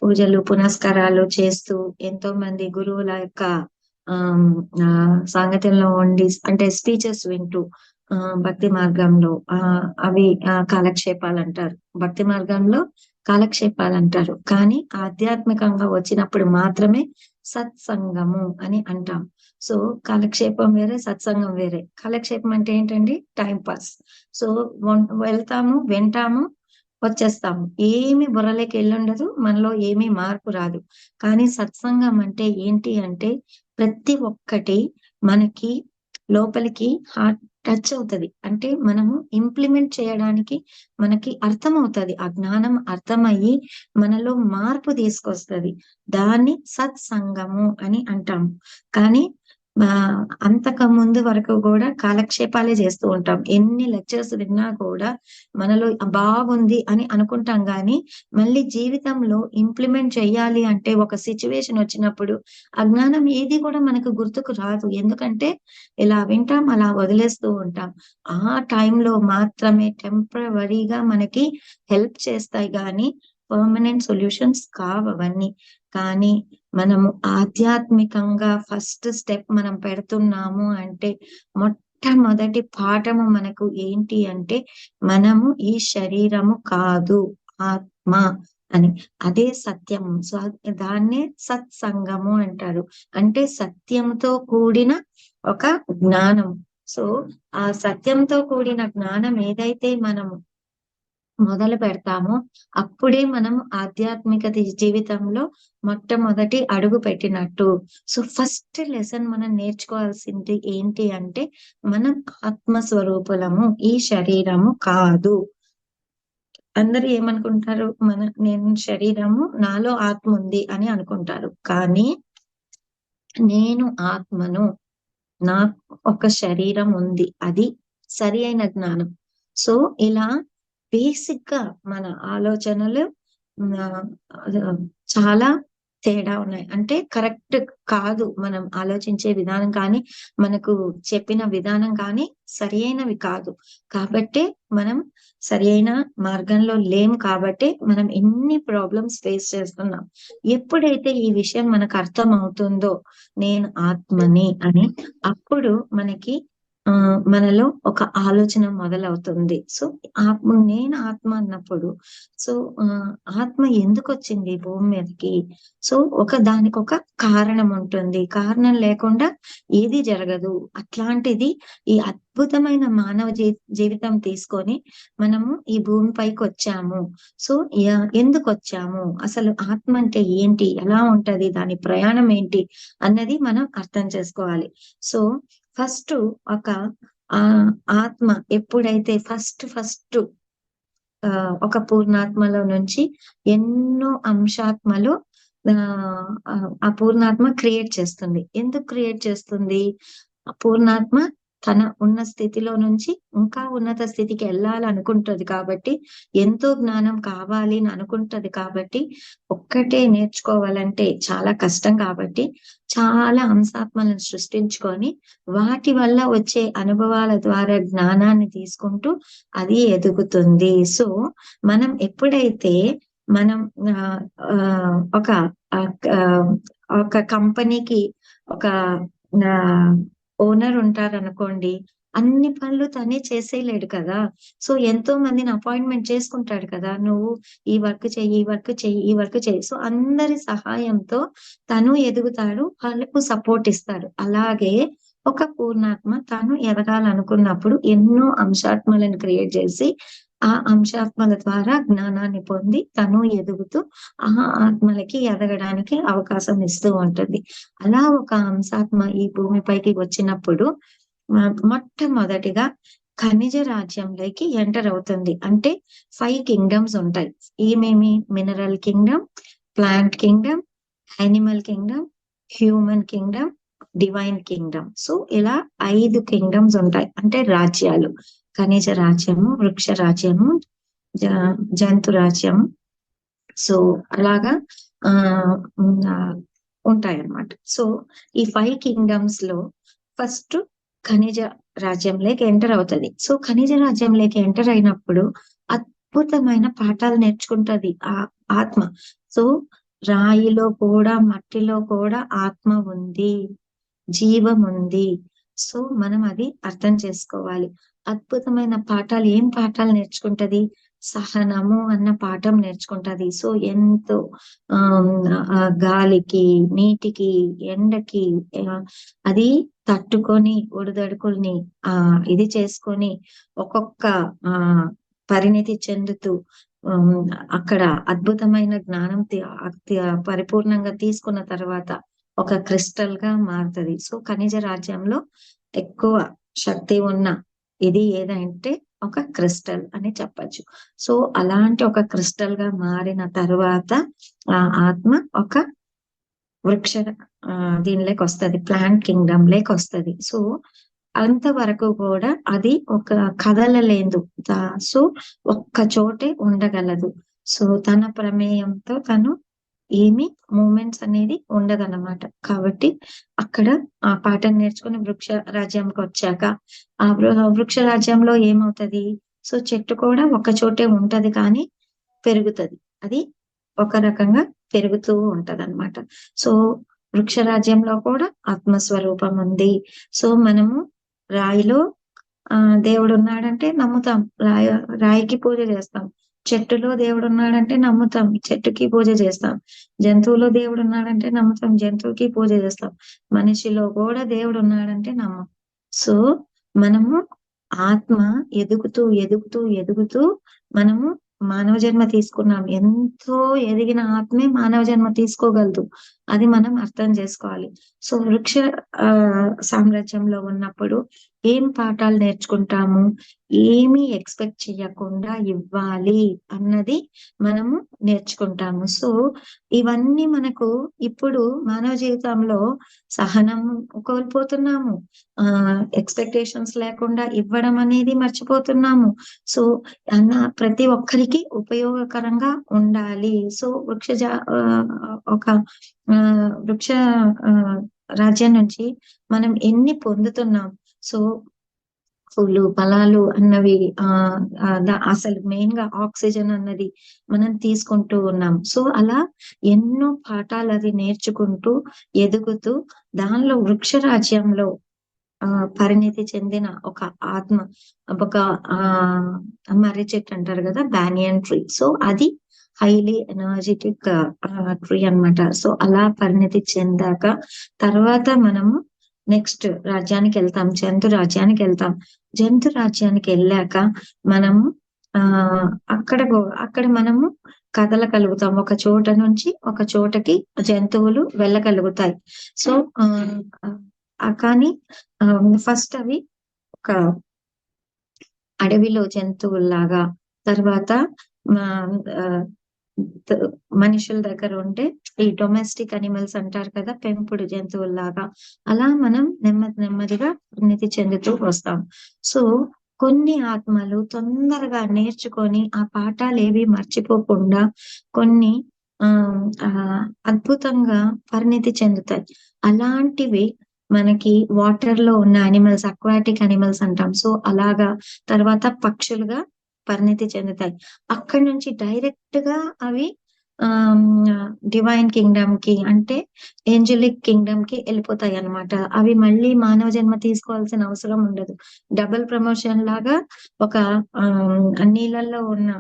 పూజలు, పునస్కారాలు చేస్తూ ఎంతో మంది గురువుల యొక్క ఆహ్, సాంగత్యంలో ఉండి అంటే స్పీచెస్ వింటూ భక్తి మార్గంలో అవి కాలక్షేపాలంటారు. భక్తి మార్గంలో కాలక్షేపాలంటారు. కానీ ఆధ్యాత్మికంగా వచ్చినప్పుడు మాత్రమే సత్సంగము అని అంటాం. సో కాలక్షేపం వేరే, సత్సంగం వేరే. కాలక్షేపం అంటే ఏంటండి? Time pass. సో వెళ్తాము, వింటాము, వచ్చేస్తాము. ఏమి బుర్రలోకి ఎళ్ళుండదు. మనలో ఏమీ మార్పు రాదు. కానీ సత్సంగం అంటే ఏంటి అంటే ప్రతి ఒక్కటి మనకి లోపలికి టచ్ అవుతది. అంటే మనము ఇంప్లిమెంట్ చేయడానికి మనకి అర్థమవుతది. ఆ జ్ఞానం అర్థమయ్యి మనలో మార్పు తీసుకొస్తది. దాన్ని సత్సంగము అని అంటాము. కానీ అంతకు ముందు వరకు గూడా కాలక్షేపాలే చేస్తూ ఉంటాం. ఎన్ని లెక్చర్స్ విన్నా కూడా మనలో బాగుంది అని అనుకుంటాం గానీ, మళ్ళీ జీవితంలో ఇంప్లిమెంట్ చెయ్యాలి అంటే ఒక సిట్యుయేషన్ వచ్చినప్పుడు అజ్ఞానం ఏది కూడా మనకు గుర్తుకు రాదు. ఎందుకంటే ఇలా వింటాం, అలా వదిలేస్తూ ఉంటాం. ఆ టైంలో మాత్రమే టెంపరవరీగా మనకి హెల్ప్ చేస్తాయి గానీ, పర్మనెంట్ సొల్యూషన్స్ కావవన్నీ. కానీ మనము ఆధ్యాత్మికంగా ఫస్ట్ స్టెప్ మనం పెడుతున్నాము అంటే మొట్టమొదటి పాఠము మనకు ఏంటి అంటే మనము ఈ శరీరము కాదు, ఆత్మ అని. అదే సత్యము. సో దాన్నే సత్సంగము అంటారు. అంటే సత్యంతో కూడిన ఒక జ్ఞానం. సో ఆ సత్యంతో కూడిన జ్ఞానం ఏదైతే మనము మొదలు పెడతామో అప్పుడే మనం ఆధ్యాత్మిక జీవితంలో మొట్టమొదటి అడుగు పెట్టినట్టు. సో ఫస్ట్ లెసన్ మనం నేర్చుకోవాల్సింది ఏంటి అంటే మనం ఆత్మస్వరూపులము, ఈ శరీరము కాదు. అందరూ ఏమనుకుంటారు? నేను శరీరము, నాలో ఆత్మ ఉంది అని అనుకుంటారు. కానీ నేను ఆత్మను, నాకు ఒక శరీరం ఉంది. అది సరి అయిన జ్ఞానం. సో ఇలా బేసిక్ గా మన ఆలోచనలు చాలా తేడా ఉన్నాయి. అంటే కరెక్ట్ కాదు. మనం ఆలోచించే విధానం కానీ, మనకు చెప్పిన విధానం కానీ సరి అయినవి కాదు. కాబట్టే మనం సరి అయిన మార్గంలో లేము కాబట్టే మనం ఎన్ని ప్రాబ్లమ్స్ ఫేస్ చేస్తున్నాం. ఎప్పుడైతే ఈ విషయం మనకు అర్థమవుతుందో నేను ఆత్మని అని, అప్పుడు మనకి మనలో ఒక ఆలోచన మొదలవుతుంది. సో నేను ఆత్మ అన్నప్పుడు సో ఆత్మ ఎందుకొచ్చింది భూమి మీదకి? సో దానికొక కారణం ఉంటుంది. కారణం లేకుండా ఏది జరగదు. అట్లాంటిది ఈ అద్భుతమైన మానవ జీవితం తీసుకొని మనము ఈ భూమిపైకి వచ్చాము. సో ఎందుకొచ్చాము? అసలు ఆత్మ అంటే ఏంటి? ఎలా ఉంటది? దాని ప్రయాణం ఏంటి? అన్నది మనం అర్థం చేసుకోవాలి. సో ఫస్ట్ ఒక ఆత్మ ఎప్పుడైతే ఫస్ట్ ఒక పూర్ణాత్మలో నుంచి ఎన్నో అంశాత్మలు ఆ పూర్ణాత్మ క్రియేట్ చేస్తుంది. ఎందుకు క్రియేట్ చేస్తుంది? ఆ పూర్ణాత్మ తన ఉన్న స్థితిలో నుంచి ఇంకా ఉన్నత స్థితికి వెళ్ళాలనుకుంటది కాబట్టి, ఎంతో జ్ఞానం కావాలి అని అనుకుంటది కాబట్టి, ఒక్కటే నేర్చుకోవాలంటే చాలా కష్టం కాబట్టి, చాలా అంశాత్మలను సృష్టించుకొని వాటి వల్ల వచ్చే అనుభవాల ద్వారా జ్ఞానాన్ని తీసుకుంటూ అది ఎదుగుతుంది. సో మనం ఎప్పుడైతే మనం ఒక ఒక కంపెనీకి ఒక ఓనర్ ఉంటారనుకోండి, అన్ని పనులు తనే చేసేయలేడు కదా! సో ఎంతో మందిని అపాయింట్‌మెంట్ చేసుకుంటాడు కదా! నువ్వు ఈ వర్క్ చెయ్యి, ఈ వర్క్ చెయ్యి, ఈ వర్క్ చెయ్యి. సో అందరి సహాయంతో తను ఎదుగుతాడు. వాళ్ళకు సపోర్ట్ ఇస్తాడు. అలాగే ఒక పూర్ణాత్మ తను ఎదగాలనుకున్నప్పుడు ఎన్నో అంశాత్మలను క్రియేట్ చేసి, ఆ అంశాత్మల ద్వారా జ్ఞానాన్ని పొంది తను ఎదుగుతూ ఆ ఆత్మలకి ఎదగడానికి అవకాశం ఇస్తూ ఉంటుంది. అలా ఒక అంశాత్మ ఈ భూమిపైకి వచ్చినప్పుడు మొట్టమొదటిగా ఖనిజ రాజ్యంలోకి ఎంటర్ అవుతుంది. అంటే 5 కింగ్డమ్స్ ఉంటాయి. ఏమేమి? Mineral Kingdom, plant Kingdom, animal Kingdom, human Kingdom, divine Kingdom. So ఇలా 5 కింగ్డమ్స్ ఉంటాయి. అంటే రాజ్యాలు. ఖనిజ రాజ్యము, వృక్ష రాజ్యము, జంతు రాజ్యం. సో అలాగా ఆ ఉంటాయన్నమాట. సో ఈ 5 కింగ్డమ్స్ లో ఫస్ట్ ఖనిజ రాజ్యంలోకి ఎంటర్ అవుతది. సో ఖనిజ రాజ్యంలోకి ఎంటర్ అయినప్పుడు అద్భుతమైన పాఠాలు నేర్చుకుంటది ఆ ఆత్మ. సో రాయిలో కూడా, మట్టిలో కూడా ఆత్మ ఉంది, జీవం ఉంది. సో మనం అది అర్థం చేసుకోవాలి. అద్భుతమైన పాఠాలు, ఏం పాఠాలు నేర్చుకుంటది? సహనము అన్న పాఠం నేర్చుకుంటది. సో ఎంతో గాలికి, నీటికి, ఎండకి అది తట్టుకొని ఒడిదడుకుల్ని ఇది చేసుకొని ఒక్కొక్క పరిణితి చెందుతూ అక్కడ అద్భుతమైన జ్ఞానం పరిపూర్ణంగా తీసుకున్న తర్వాత ఒక క్రిస్టల్ గా మారుతుంది. సో ఖనిజ రాజ్యంలో ఎక్కువ శక్తి ఉన్న ఇది ఏదంటే ఒక క్రిస్టల్ అని చెప్పచ్చు. సో అలాంటి ఒక క్రిస్టల్ గా మారిన తర్వాత ఆ ఆత్మ ఒక వృక్ష దీనిలోకి వస్తుంది, ప్లాంట్ కింగ్డమ్ లేకి వస్తుంది. సో అంతవరకు కూడా అది ఒక కదలలేదు. సో ఒక్క చోటే ఉండగలదు. సో తన ప్రమేయంతో తను ఏమి మూమెంట్స్ అనేది ఉండదన్నమాట. కాబట్టి అక్కడ ఆ పాఠం నేర్చుకుని వృక్ష రాజ్యంకి వచ్చాక ఆ వృక్ష రాజ్యంలో ఏమవుతది? సో చెట్టు కూడా ఒక చోటే ఉంటది కానీ పెరుగుతది. అది ఒక రకంగా పెరుగుతూ ఉంటది అనమాట. సో వృక్ష రాజ్యంలో కూడా ఆత్మస్వరూపం ఉంది. సో మనము రాయిలో దేవుడు ఉన్నాడంటే నమ్ముతాం, రాయికి పూజ చేస్తాం. చెట్టులో దేవుడు ఉన్నాడంటే నమ్ముతాం, చెట్టుకి పూజ చేస్తాం. జంతువులో దేవుడు ఉన్నాడంటే నమ్ముతాం, జంతువుకి పూజ చేస్తాం. మనిషిలో కూడా దేవుడు ఉన్నాడంటే నమ్మం. సో మనము ఆత్మ ఎదుగుతూ ఎదుగుతూ ఎదుగుతూ మనము మానవ జన్మ తీసుకున్నాం. ఎంతో ఎదిగిన ఆత్మే మానవ జన్మ తీసుకోగలదు. అది మనం అర్థం చేసుకోవాలి. సో వృక్ష సామ్రాజ్యంలో ఉన్నప్పుడు ఏం పాఠాలు నేర్చుకుంటాము? ఏమి ఎక్స్పెక్ట్ చేయకుండా ఇవ్వాలి అన్నది మనము నేర్చుకుంటాము. సో ఇవన్నీ మనకు ఇప్పుడు మానవ జీవితంలో సహనం కోల్పోతున్నాము, ఎక్స్పెక్టేషన్స్ లేకుండా ఇవ్వడం అనేది మర్చిపోతున్నాము. సో అన్న ప్రతి ఒక్కరికి ఉపయోగకరంగా ఉండాలి. సో ఒక వృక్ష రాజ్యం నుంచి మనం ఎన్ని పొందుతున్నాం? సో పూలు, ఫలాలు అన్నవి అసలు మెయిన్ గా ఆక్సిజన్ అన్నది మనం తీసుకుంటూ ఉన్నాం. సో అలా ఎన్నో పాఠాలు అది నేర్చుకుంటూ ఎదుగుతూ దానిలో వృక్ష రాజ్యంలో పరిణితి చెందిన ఒక ఆత్మ, ఒక మర్రి చెట్టు అంటారు కదా, బ్యానియన్ ట్రీ. సో అది హైలీ ఎనర్జెటిక్ ట్రీ అన్నమాట. సో అలా పరిణితి చెందాక తర్వాత మనము నెక్స్ట్ రాజ్యానికి వెళ్తాం, జంతు రాజ్యానికి వెళ్తాం. జంతు రాజ్యానికి వెళ్ళాక మనము అక్కడ మనము కదలగలుగుతాం. ఒక చోట నుంచి ఒక చోటకి జంతువులు వెళ్ళగలుగుతాయి. సో కానీ ఫస్ట్ అవి ఒక అడవిలో జంతువుల్లాగా, తర్వాత మనుషుల దగ్గర ఉంటే ఈ డొమెస్టిక్ అనిమల్స్ అంటారు కదా, పెంపుడు జంతువుల్లాగా, అలా మనం నెమ్మదిగా పరిణితి చెందుతూ వస్తాం. సో కొన్ని ఆత్మలు తొందరగా నేర్చుకొని ఆ పాఠాలు ఏవి మర్చిపోకుండా కొన్ని అద్భుతంగా పరిణితి చెందుతాయి. అలాంటివి మనకి వాటర్ లో ఉన్న అనిమల్స్, అక్వాటిక్ అనిమల్స్ అంటాం. సో అలాగా తర్వాత పక్షులుగా పరిణితి చెందుతాయి. అక్కడి నుంచి డైరెక్ట్ గా అవి డివైన్ కింగ్డమ్ కి, అంటే ఏంజలిక్ కింగ్డమ్ కి వెళ్ళిపోతాయి అన్నమాట. అవి మళ్ళీ మానవ జన్మ తీసుకోవాల్సిన అవసరం ఉండదు. డబుల్ ప్రమోషన్ లాగా ఒక నీళ్ళల్లో ఉన్న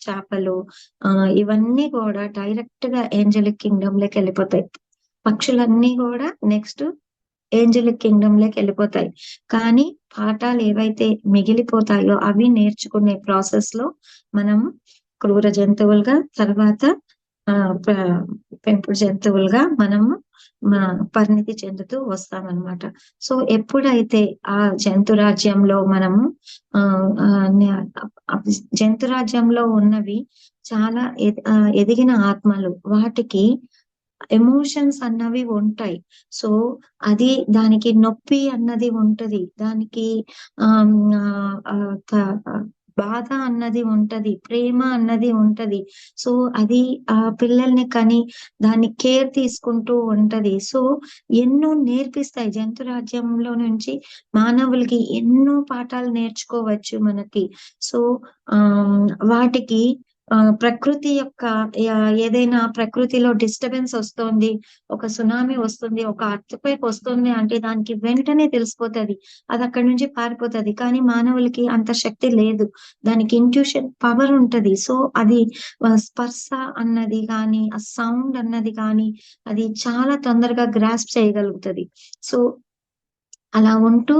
చేపలు ఇవన్నీ కూడా డైరెక్ట్ గా ఏంజలిక్ కింగ్డమ్ లోకి వెళ్ళిపోతాయి. పక్షులన్నీ కూడా నెక్స్ట్ ఏంజలిక్ కింగ్డమ్ లోకి వెళ్ళిపోతాయి. కానీ పాఠాలు ఏవైతే మిగిలిపోతాయో అవి నేర్చుకునే ప్రాసెస్ లో మనము క్రూర జంతువులుగా, తర్వాత పెంపుడు జంతువులుగా మనము పరిణితి చెందుతూ వస్తామన్నమాట. సో ఎప్పుడైతే ఆ జంతు రాజ్యంలో మనము జంతు రాజ్యంలో ఉన్నవి చాలా ఎదిగిన ఆత్మలు, వాటికి ఎమోషన్స్ అన్నవి ఉంటాయి. సో అది దానికి నొప్పి అన్నది ఉంటది, దానికి బాధ అన్నది ఉంటది, ప్రేమ అన్నది ఉంటది. సో అది ఆ పిల్లల్ని కని దాన్ని కేర్ తీసుకుంటూ ఉంటది. సో ఎన్నో నేర్పిస్తాయి. జంతు రాజ్యంలో నుంచి మానవులకి ఎన్నో పాఠాలు నేర్చుకోవచ్చు మనకి. సో వాటికి ప్రకృతి యొక్క ఏదైనా ప్రకృతిలో డిస్టర్బెన్స్ వస్తోంది, ఒక సునామీ వస్తుంది, ఒక ఎర్త్‌క్వేక్ వస్తుంది అంటే దానికి వెంటనే తెలిసిపోతది. అది అక్కడి నుంచి పారిపోతది. కానీ మానవులకి అంత శక్తి లేదు. దానికి ఇంట్యూషన్ పవర్ ఉంటది. సో అది స్పర్శ అన్నది గాని, ఆ సౌండ్ అన్నది గాని అది చాలా తొందరగా గ్రాస్ప్ చేయగలుగుతది. సో అలా ఉంటూ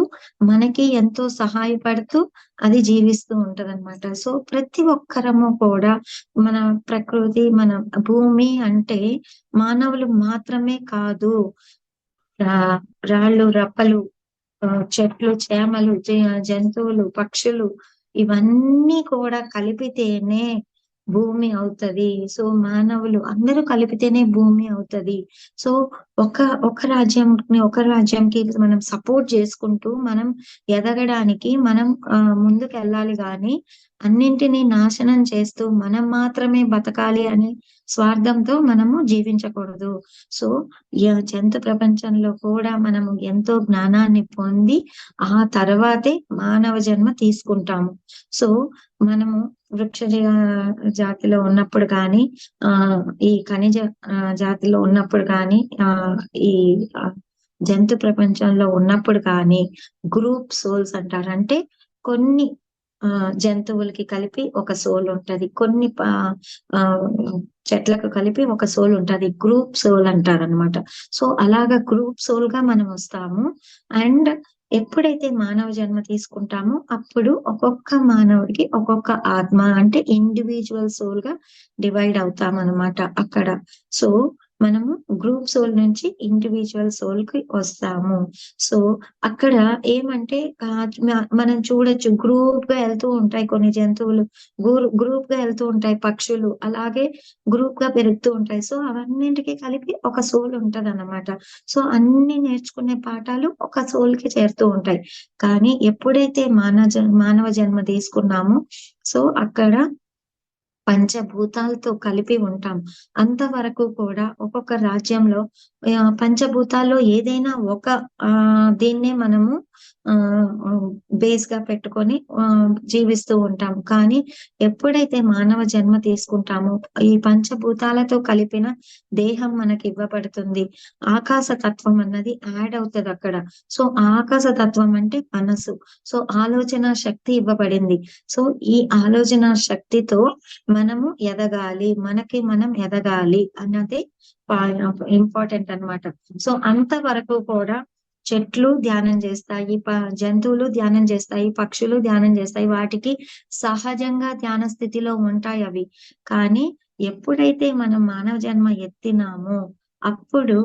మనకి ఎంతో సహాయపడుతూ అది జీవిస్తూ ఉంటదనమాట. సో ప్రతి ఒక్కరము కూడా మన ప్రకృతి, మన భూమి అంటే మానవులు మాత్రమే కాదు. రా రాళ్ళు, రప్పలు, చెట్లు, చేమలు, జంతువులు, పక్షులు ఇవన్నీ కూడా కలిపితేనే భూమి అవుతది. సో మానవులు అందరూ కలిపితేనే భూమి అవుతది. సో ఒక ఒక ఒక రాజ్యంకి మనం సపోర్ట్ చేసుకుంటూ మనం ఎదగడానికి మనం ముందుకెళ్ళాలి గానీ అన్నింటిని నాశనం చేస్తూ మనం మాత్రమే బతకాలి అనే స్వార్థంతో మనము జీవించకూడదు. సో జంతు ప్రపంచంలో కూడా మనము ఎంతో జ్ఞానాన్ని పొంది ఆ తర్వాతే మానవ జన్మ తీసుకుంటాము. సో మనము వృక్ష జాతిలో ఉన్నప్పుడు గాని, ఈ ఖనిజ జాతిలో ఉన్నప్పుడు గాని, ఈ జంతు ప్రపంచంలో ఉన్నప్పుడు కానీ గ్రూప్ సోల్స్ అంటారు. అంటే కొన్ని జంతువులకి కలిపి ఒక సోల్ ఉంటది. కొన్ని చెట్లకు కలిపి ఒక సోల్ ఉంటది. గ్రూప్ సోల్ అంటారనమాట. సో అలాగా గ్రూప్ సోల్ గా మనం వస్తాము. అండ్ ఎప్పుడైతే మానవ జన్మ తీసుకుంటామో అప్పుడు ఒక్కొక్క మానవుడికి ఒక్కొక్క ఆత్మ అంటే ఇండివిజువల్ సోల్ గా డివైడ్ అవుతామన్నమాట అక్కడ. సో మనము గ్రూప్ సోల్ నుంచి ఇండివిజువల్ సోల్ కి వస్తాము. సో అక్కడ ఏమంటే మనం చూడొచ్చు గ్రూప్ గా వెళ్తూ ఉంటాయి కొన్ని జంతువులు, గ్రూప్ గా వెళ్తూ ఉంటాయి పక్షులు, అలాగే గ్రూప్ గా పెరుగుతూ ఉంటాయి. సో అవన్నింటికి కలిపి ఒక సోల్ ఉంటదన్నమాట. సో అన్ని నేర్చుకునే పాఠాలు ఒక సోల్ కి చేరుతూ ఉంటాయి. కానీ ఎప్పుడైతే మానవ జన్మ తీసుకున్నామో సో అక్కడ పంచభూతాలతో కలిపి ఉంటాం. అంతవరకు కూడా ఒక్కొక్క రాజ్యంలో పంచభూతాల్లో ఏదైనా ఒక దీన్నే మనము బేస్ గా పెట్టుకొని జీవిస్తూ ఉంటాం. కానీ ఎప్పుడైతే మానవ జన్మ తీసుకుంటామో ఈ పంచభూతాలతో కలిపిన దేహం మనకి ఇవ్వబడుతుంది. ఆకాశ తత్వం అన్నది యాడ్ అవుతది అక్కడ. సో ఆకాశ తత్వం అంటే మనసు. సో ఆలోచన శక్తి ఇవ్వబడింది. సో ఈ ఆలోచన శక్తితో మనము ఎదగాలి, మనకి మనం ఎదగాలి అన్నది ఇంపార్టెంట్ అన్నమాట. సో అంతవరకు కూడా చెట్లు ధ్యానం చేస్తాయి, జంతువులు ధ్యానం చేస్తాయి, పక్షులు ధ్యానం చేస్తాయి. వాటికి సహజంగా ధ్యాన స్థితిలో ఉంటాయి అవి. కానీ ఎప్పుడైతే మనం మానవ జన్మ ఎత్తినామో అప్పుడు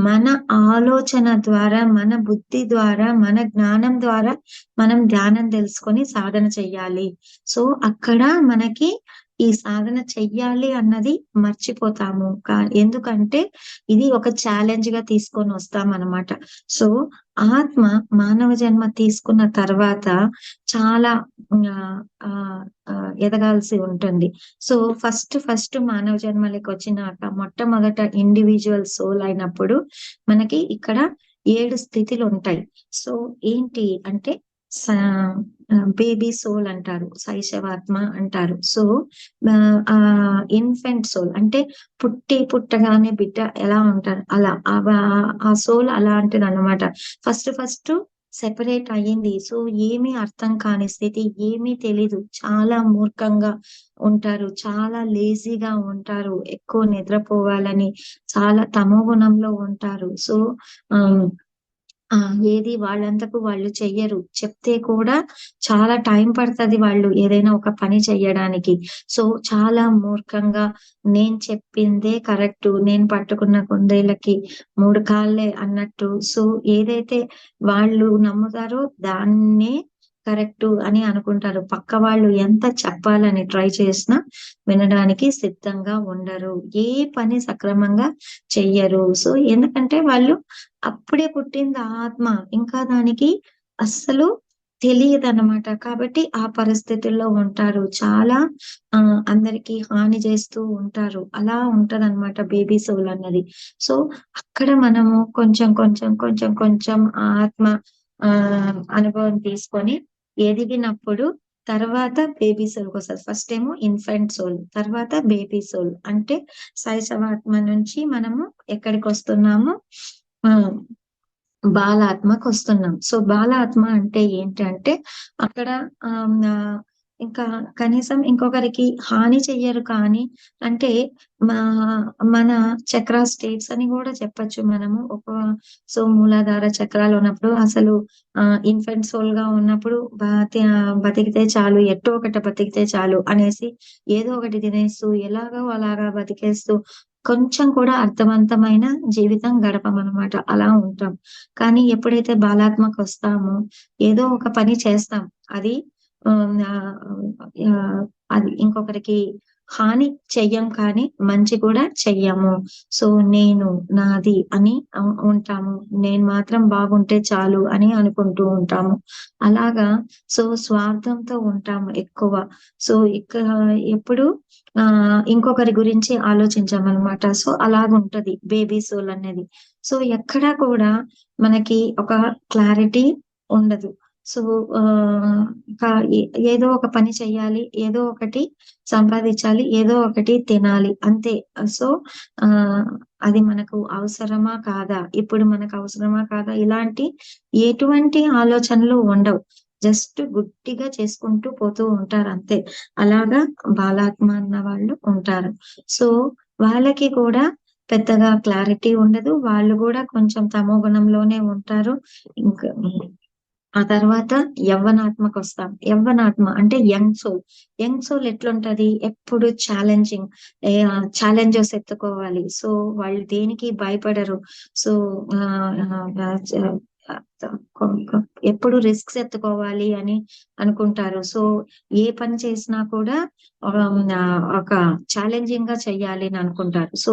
మన ఆలోచన ద్వారా, మన బుద్ధి ద్వారా, మన జ్ఞానం ద్వారా మనం ధ్యానం తెలుసుకొని సాధన చెయ్యాలి. సో అక్కడ మనకి ఈ సాధన చెయ్యాలి అన్నది మర్చిపోతాము. ఎందుకంటే ఇది ఒక ఛాలెంజ్ గా తీసుకొని వస్తామన్నమాట. సో ఆత్మ మానవ జన్మ తీసుకున్న తర్వాత చాలా ఎదగాల్సి ఉంటుంది. సో ఫస్ట్ మానవ జన్మలకి వచ్చినాక మొట్టమొదట ఇండివిజువల్ సోల్ అయినప్పుడు మనకి ఇక్కడ 7 స్థితిలు ఉంటాయి. సో ఏంటి అంటే బేబీ సోల్ అంటారు, శైశవాత్మ అంటారు. సో ఇన్ఫెంట్ సోల్ అంటే పుట్టగానే బిడ్డ ఎలా ఉంటారు అలా ఆ సోల్ అలాంటిది అన్నమాట. ఫస్ట్ సెపరేట్ అయ్యింది. సో ఏమీ అర్థం కాని స్థితి, ఏమీ తెలీదు, చాలా మూర్ఖంగా ఉంటారు, చాలా లేజీగా ఉంటారు, ఎక్కువ నిద్రపోవాలని చాలా తమో గుణంలో ఉంటారు. సో ఏది వాళ్ళంతకు వాళ్ళు చెయ్యరు. చెప్తే కూడా చాలా టైం పడతది వాళ్ళు ఏదైనా ఒక పని చెయ్యడానికి. సో చాలా మూర్ఖంగా నేను చెప్పిందే కరెక్టు, నేను పట్టుకున్న కుందేలకి 3 కాళ్ళే అన్నట్టు. సో ఏదైతే వాళ్ళు నమ్ముతారో దాన్నే కరెక్టు అని అనుకుంటారు. పక్క వాళ్ళు ఎంత చెప్పాలని ట్రై చేసినా వినడానికి సిద్ధంగా ఉండరు. ఏ పని సక్రమంగా చెయ్యరు. సో ఎందుకంటే వాళ్ళు అప్పుడే పుట్టింది ఆత్మ. ఇంకా దానికి అస్సలు తెలియదన్నమాట. కాబట్టి ఆ పరిస్థితుల్లో ఉంటారు. చాలా అందరికి హాని చేస్తూ ఉంటారు. అలా ఉంటదన్నమాట బేబీ సోల్ అన్నది. సో, అక్కడ మనము కొంచెం ఆ ఆత్మ అనుభవం తీసుకొని ఎదిగినప్పుడు తర్వాత బేబీ సోల్‌కొస్తది. ఫస్ట్ ఏమో ఇన్ఫాంట్ సోల్, తర్వాత బేబీ సోల్. అంటే శైశవాత్మ నుంచి మనము ఎక్కడికొస్తున్నాము? ఆహ్ బాలాత్మకొస్తున్నాం. సో, బాలాత్మ అంటే ఏంటంటే, అక్కడ ఇంకా కనీసం ఇంకొకరికి హాని చెయ్యరు కానీ, అంటే మా మన చక్ర స్టేట్స్ అని గూడా చెప్పొచ్చు మనము. సో, మూలాధార చక్రాలు ఉన్నప్పుడు అసలు ఇన్ఫెంట్ సోల్‌గా ఉన్నప్పుడు బతికితే చాలు, ఎట్టో ఒకట బతికితే చాలు అనేసి ఏదో ఒకటి తినేస్తూ, ఎలాగో అలాగా బతికేస్తూ కొంచెం కూడా అర్థవంతమైన జీవితం గడపమనమాట. అలా ఉంటాం. కానీ ఎప్పుడైతే బాలాత్మకొస్తామో ఏదో ఒక పని చేస్తాం. అది ఆహ్, ఆహ్, అది ఇంకొకరికి హాని చెయ్యం కానీ మంచి కూడా చెయ్యము. సో, నేను, నాది అని ఉంటాము. నేను మాత్రం బాగుంటే చాలు అని అనుకుంటూ ఉంటాము. అలాగా సో, స్వార్థంతో ఉంటాము ఎక్కువ. సో, ఎప్పుడు ఇంకొకరి గురించి ఆలోచించమనమాట. సో, అలాగుంటది బేబీ సోల్ అనేది. సో, ఎక్కడా కూడా మనకి ఒక క్లారిటీ ఉండదు. సో, ఇంకా ఏదో ఒక పని చెయ్యాలి, ఏదో ఒకటి సంపాదించాలి, ఏదో ఒకటి తినాలి అంతే. సో, ఆహ్, అది మనకు అవసరమా? కాదా? ఇప్పుడు మనకు అవసరమా? కాదా? ఇలాంటి ఎటువంటి ఆలోచనలు ఉండవు. జస్ట్ గుడ్డిగా చేసుకుంటూ పోతూ ఉంటారంతే. అలాగా బాలాత్మ అన్న వాళ్ళు ఉంటారు. సో, వాళ్ళకి కూడా పెద్దగా క్లారిటీ ఉండదు. వాళ్ళు గూడా కొంచెం తమోగుణంలోనే ఉంటారు. ఇంకా ఆ తర్వాత యవ్వనాత్మకొస్తాం. యవ్వనాత్మ అంటే యంగ్ సోల్. యంగ్ సోల్ ఎట్లుంటది? ఎప్పుడు ఛాలెంజింగ్. ఛాలెంజెస్ ఎత్తుకోవాలి. సో, వాళ్ళు దేనికి భయపడరు. సో, ఆహ్, ఆహ్, చ కొ కొ ఎప్పుడు రిస్క్స్ ఎత్తుకోవాలి అని అనుకుంటారు. సో, ఏ పని చేసినా కూడా ఒక ఛాలెంజింగ్‌గా చెయ్యాలి అని అనుకుంటారు. సో,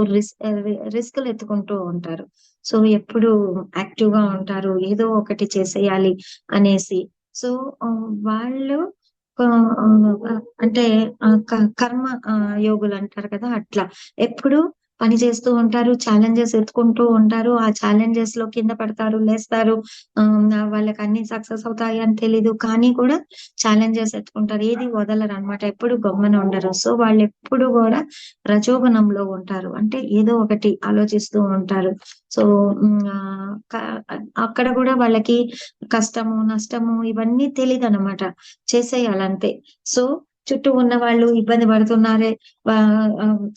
రిస్క్‌లు ఎత్తుకుంటూ ఉంటారు. సో, ఎప్పుడు యాక్టివ్‌గా ఉంటారు. ఏదో ఒకటి చేసేయాలి అనేసి. సో, వాళ్ళు అంటే కర్మ యోగులంటారు కదా! అట్లా. ఎప్పుడు పని చేస్తూ ఉంటారు. ఛాలెంజెస్ ఎత్తుకుంటూ ఉంటారు. ఆ ఛాలెంజెస్‌లో కింద పడతారు, లేస్తారు. వాళ్ళకన్నీ సక్సెస్ అవుతాయి అని తెలీదు. కానీ కూడా ఛాలెంజెస్ ఎత్తుకుంటారు. ఏది వదలరనమాట. ఎప్పుడు గమ్మున ఉండరు. సో, వాళ్ళెప్పుడు గూడా రజోగుణంలో ఉంటారు. అంటే ఏదో ఒకటి ఆలోచిస్తూ ఉంటారు. సో, హ్మ్. అక్కడ గూడా వాళ్ళకి కష్టము, నష్టము ఇవన్నీ తెలీదనమాట. చేసేయాలంతే. సో, చుట్టూ ఉన్నవాళ్ళు ఇబ్బంది పడుతున్నారే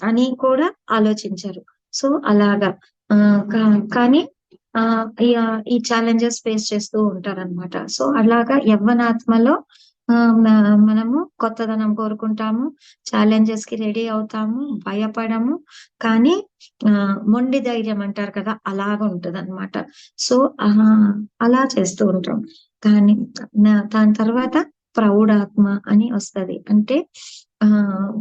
అని కూడా ఆలోచించరు. సో, అలాగా. కానీ ఈ ఛాలెంజెస్ ఫేస్ చేస్తూ ఉంటారనమాట. సో, అలాగా యవ్వనాత్మలో మనము కొత్తదనం కోరుకుంటాము. ఛాలెంజెస్‌కి రెడీ అవుతాము. భయపడము. కానీ మొండి ధైర్యం అంటారు కదా! అలాగుంటదనమాట. సో, అలా చేస్తూ ఉంటాం. కానీ దాని తర్వాత ప్రౌఢాత్మ అని వస్తది. అంటే ఆహ్,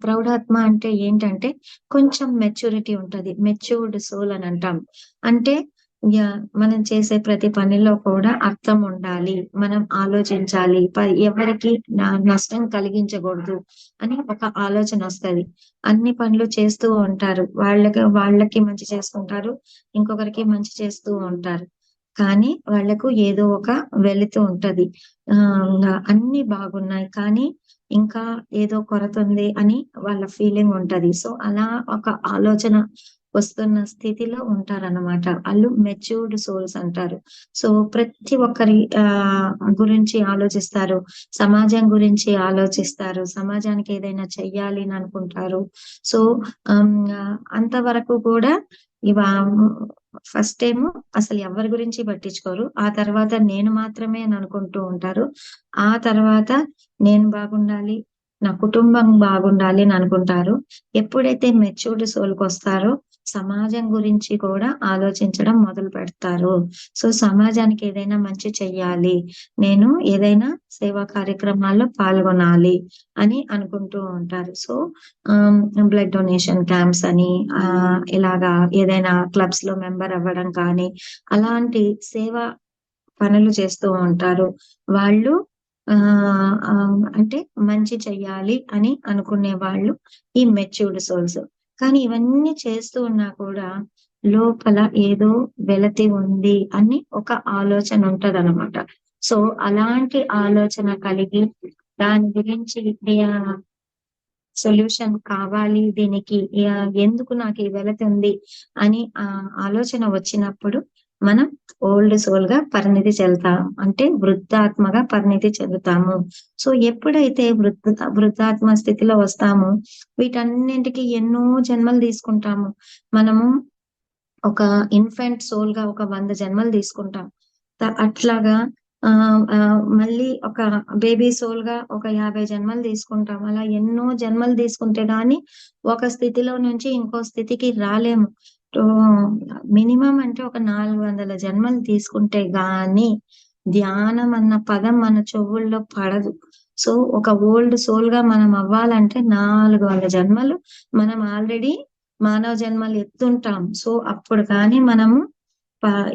ప్రౌఢాత్మ అంటే ఏంటంటే కొంచెం మెచ్యూరిటీ ఉంటది. మెచ్యూర్డ్ సోల్ అని అంటాం. అంటే మనం చేసే ప్రతి పనిలో కూడా అర్థం ఉండాలి. మనం ఆలోచించాలి. ఎవరికీ నష్టం కలిగించకూడదు అని ఒక ఆలోచనొస్తది. అన్ని పనులు చేస్తూ ఉంటారు. వాళ్ళకి మంచి చేసుకుంటారు. ఇంకొకరికి మంచి చేస్తూ ఉంటారు. కానీ వాళ్ళకు ఏదో ఒక వెలితి ఉంటది. అన్నీ బాగున్నాయి. కానీ ఇంకా ఏదో కొరతుంది అని వాళ్ళ ఫీలింగ్ ఉంటది. సో, అలా ఒక ఆలోచన వస్తున్న స్థితిలో ఉంటారనమాట. ఆళ్ళు మెచ్యూర్డ్ సోల్స్ అంటారు. సో, ప్రతి ఒక్కరి గురించి ఆలోచిస్తారు. సమాజం గురించి ఆలోచిస్తారు. సమాజానికి ఏదైనా చెయ్యాలి అని అనుకుంటారు. సో, అంతవరకు కూడా ఇవా ఫస్ట్ ఏమో అసలు ఎవరి గురించి పట్టించుకోరు. ఆ తర్వాత నేను మాత్రమే అని అనుకుంటూ ఉంటారు. ఆ తర్వాత నేను బాగుండాలి, నా కుటుంబం బాగుండాలి అని అనుకుంటారు. ఎప్పుడైతే మెచ్యూర్డ్ సోల్‌కొస్తారో సమాజం గురించి కూడా ఆలోచించడం మొదలుపెడతారు. సో, సమాజానికి ఏదైనా మంచి చెయ్యాలి. నేను ఏదైనా సేవా కార్యక్రమాల్లో పాల్గొనాలి అని అనుకుంటూ ఉంటారు. సో, బ్లడ్ డొనేషన్ క్యాంప్స్ అని ఇలాగా ఏదైనా క్లబ్స్‌లో మెంబర్ అవ్వడం కానీ, అలాంటి సేవ పనులు చేస్తూ ఉంటారు. వాళ్ళు అంటే మంచి చెయ్యాలి అని అనుకునే వాళ్ళు ఈ మెచ్యూర్డ్ సోల్స్. కానీ ఇవన్నీ చేస్తూ ఉన్నా కూడా లోపల ఏదో వెలతి ఉంది అని ఒక ఆలోచన ఉంటదన్నమాట. సో అలాంటి ఆలోచన కలిగి దాని గురించి సొల్యూషన్ కావాలి దీనికి, ఎందుకు నాకు ఈ వెలతి ఉంది అని ఆలోచన వచ్చినప్పుడు మనం ఓల్డ్ సోల్ గా పరిణితి చెందుతాం, అంటే వృద్ధాత్మగా పరిణితి చెందుతాము. సో ఎప్పుడైతే వృద్ధాత్మ స్థితిలో వస్తామో వీటన్నింటికి ఎన్నో జన్మలు తీసుకుంటాము. మనము ఒక ఇన్ఫెంట్ సోల్ గా ఒక 100 జన్మలు తీసుకుంటాం. అట్లాగా మళ్ళీ ఒక బేబీ సోల్ గా ఒక 50 జన్మలు తీసుకుంటాం. అలా ఎన్నో జన్మలు తీసుకుంటే గాని ఒక స్థితిలో నుంచి ఇంకో స్థితికి రాలేము. మినిమం అంటే ఒక 400 జన్మలు తీసుకుంటే గాని ధ్యానం అన్న పదం మన చెవుల్లో పడదు. సో ఒక ఓల్డ్ సోల్ గా మనం అవ్వాలంటే 400 జన్మలు మనం ఆల్రెడీ మానవ జన్మలు ఎత్తుంటాం. సో అప్పుడు కానీ మనము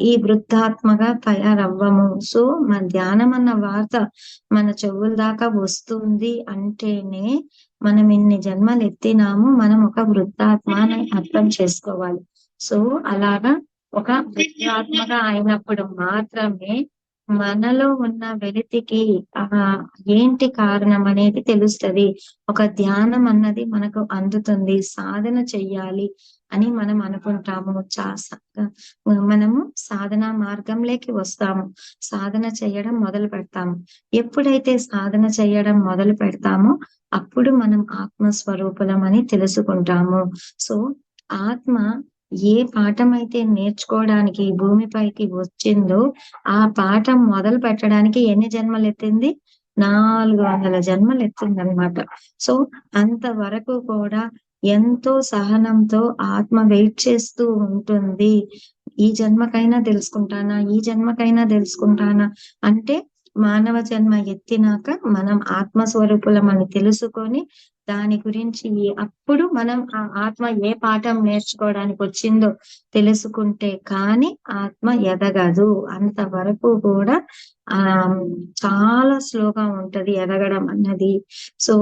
ఈ వృద్ధాత్మగా తయారవ్వము. సో మన ధ్యానం అన్న వార్త మన చెవుల దాకా వస్తుంది అంటేనే మనం ఇన్ని జన్మలు ఎత్తినాము, మనం ఒక వృద్ధాత్మ అని అర్థం చేసుకోవాలి. సో అలాగా ఒక వృద్ధాత్మగా అయినప్పుడు మాత్రమే మనలో ఉన్న వెలితికి ఏంటి కారణం అనేది తెలుస్తది. ఒక ధ్యానం అన్నది మనకు అందుతుంది, సాధన చెయ్యాలి అని మనం అనుకుంటాము. మనము సాధన మార్గంలోకి వస్తాము, సాధన చేయడం మొదలు పెడతాము. ఎప్పుడైతే సాధన చేయడం మొదలు పెడతామో అప్పుడు మనం ఆత్మస్వరూపులం అని తెలుసుకుంటాము. సో ఆత్మ ఏ పాఠం అయితే నేర్చుకోవడానికి భూమిపైకి వచ్చిందో ఆ పాఠం మొదలు పెట్టడానికి ఎన్ని జన్మలు ఎత్తింది? 400 జన్మలు ఎత్తింది అనమాట. సో అంతవరకు కూడా ఎంతో సహనంతో ఆత్మ వెయిట్ చేస్తూ ఉంటుంది. ఈ జన్మకైనా తెలుసుకుంటానా, ఈ జన్మకైనా తెలుసుకుంటానా అంటే మానవ జన్మ ఎత్తినాక మనం ఆత్మస్వరూపులం అని తెలుసుకొని దాని గురించి అప్పుడు మనం ఆ ఆత్మ ఏ పాఠం నేర్చుకోవడానికి వచ్చిందో తెలుసుకుంటే కానీ ఆత్మ ఎదగదు. అంతవరకు కూడా చాలా స్లోగా ఉంటది ఎదగడం అన్నది. సో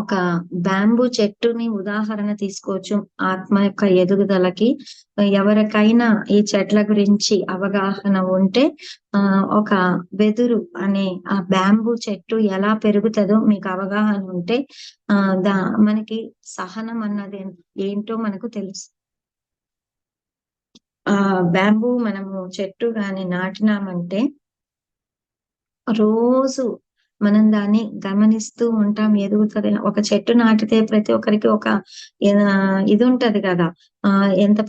ఒక బ్యాంబూ చెట్టుని ఉదాహరణ తీసుకోవచ్చు ఆత్మ యొక్క ఎదుగుదలకి. ఎవరికైనా ఈ చెట్ల గురించి అవగాహన ఉంటే ఒక వెదురు అనే ఆ బ్యాంబూ చెట్టు ఎలా పెరుగుతుందో మీకు అవగాహన ఉంటే మనకి సహనం అన్నది ఏంటో మనకు తెలుసు. బ్యాంబూ మనము చెట్టు గాని నాటినామంటే రోజు మనం దాన్ని గమనిస్తూ ఉంటాం, ఎదుగుతుంది. ఒక చెట్టు నాటితే ప్రతి ఒక్కరికి ఒక ఇది ఉంటది కదా, ఎంత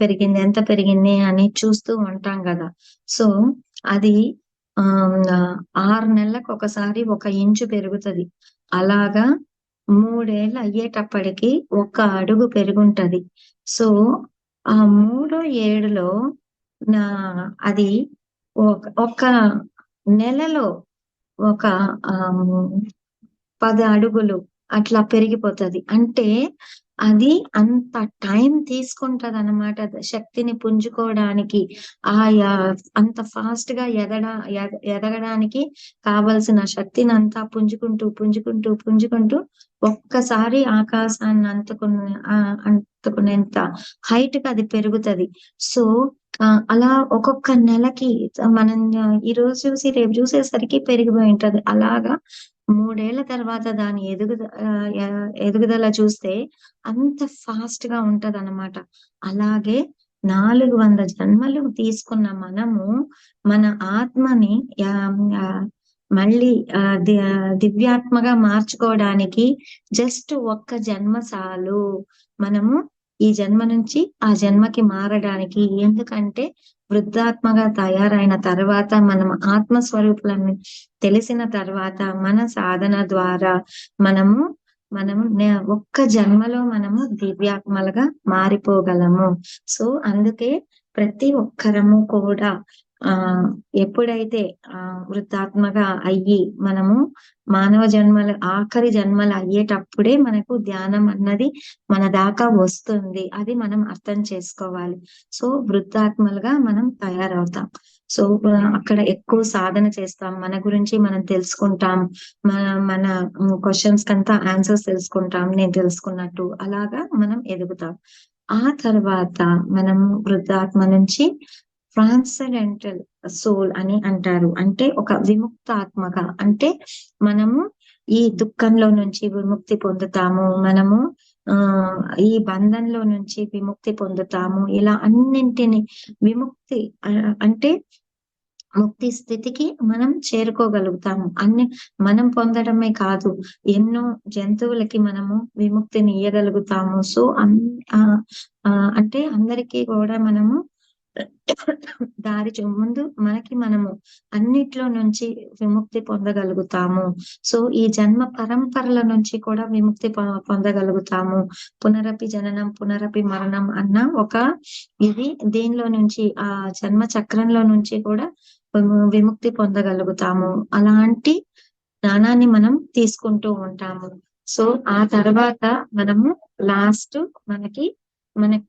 పెరిగింది అని చూస్తూ ఉంటాం కదా. సో అది 6 నెలలకు ఒకసారి 1 ఇంచు పెరుగుతుంది. అలాగా 3 ఏళ్ళు అయ్యేటప్పటికి 1 అడుగు పెరుగుంటది. సో ఆ 3వ ఏడులో అది ఒక నెలలో ఒక 10 అడుగులు అట్లా పెరిగిపోతది. అంటే అది అంత టైం తీసుకుంటది అన్నమాట శక్తిని పుంజుకోవడానికి. అంత ఫాస్ట్ గా ఎదగడానికి కావలసిన శక్తిని అంతా పుంజుకుంటూ ఒక్కసారి ఆకాశాన్ని అంటుకునేంత హైట్ కి అది పెరుగుతది. సో అలా ఒక్కొక్క నెలకి మనం ఈ రోజు చూసి రేపు చూసేసరికి పెరిగిపోయి ఉంటది. అలాగా 3 ఏళ్ల తర్వాత దాని ఎదుగుదల చూస్తే అంత ఫాస్ట్ గా ఉంటది అన్నమాట. అలాగే 400 జన్మలు తీసుకున్న మనము మన ఆత్మని మళ్ళీ దివ్యాత్మగా మార్చుకోవడానికి జస్ట్ 1 జన్మ చాలు. మనము ఈ జన్మ నుంచి ఆ జన్మకి మారడానికి. ఎందుకంటే వృద్ధాత్మగా తయారైన తర్వాత మనం ఆత్మస్వరూపులను తెలిసిన తర్వాత మన సాధన ద్వారా మనము 1 జన్మలో మనము దివ్యాత్మలుగా మారిపోగలము. సో అందుకే ప్రతి ఒక్కరము కూడా ఎప్పుడైతే వృద్ధాత్మగా అయ్యి మనము మానవ జన్మలు ఆఖరి జన్మలు అయ్యేటప్పుడే మనకు ధ్యానం అన్నది మన దాకా వస్తుంది. అది మనం అర్థం చేసుకోవాలి. సో వృద్ధాత్మలుగా మనం తయారవుతాం. సో అక్కడ ఎక్కువ సాధన చేస్తాం, మన గురించి మనం తెలుసుకుంటాం, మన మన క్వశ్చన్స్ కంతా ఆన్సర్స్ తెలుసుకుంటాం, నేను తెలుసుకున్నట్టు అలాగా మనం ఎదుగుతాం. ఆ తర్వాత మనము వృద్ధాత్మ నుంచి ట్రాన్సెండెంటల్ సోల్ అని అంటారు. అంటే ఒక విముక్తాత్మగా, అంటే మనము ఈ దుఃఖంలో నుంచి విముక్తి పొందుతాము, మనము ఆ ఈ బంధంలో నుంచి విముక్తి పొందుతాము. ఇలా అన్నింటిని విముక్తి అంటే ముక్తి స్థితికి మనం చేరుకోగలుగుతాము. అన్ని మనం పొందడమే కాదు, ఎన్నో జంతువులకి మనము విముక్తిని ఇయ్యగలుగుతాము. సో అంటే అందరికీ కూడా మనము ముందు మనకి మనము అన్నిట్లో నుంచి విముక్తి పొందగలుగుతాము. సో ఈ జన్మ పరంపరల నుంచి కూడా విముక్తి పొందగలుగుతాము. పునరపి జననం పునరపి మరణం అన్న ఒక ఇది దీనిలో నుంచి, ఆ జన్మ చక్రంలో నుంచి కూడా విముక్తి పొందగలుగుతాము. అలాంటి జ్ఞానాన్ని మనం తీసుకుంటూ ఉంటాము. సో ఆ తర్వాత మనము లాస్ట్ మనకి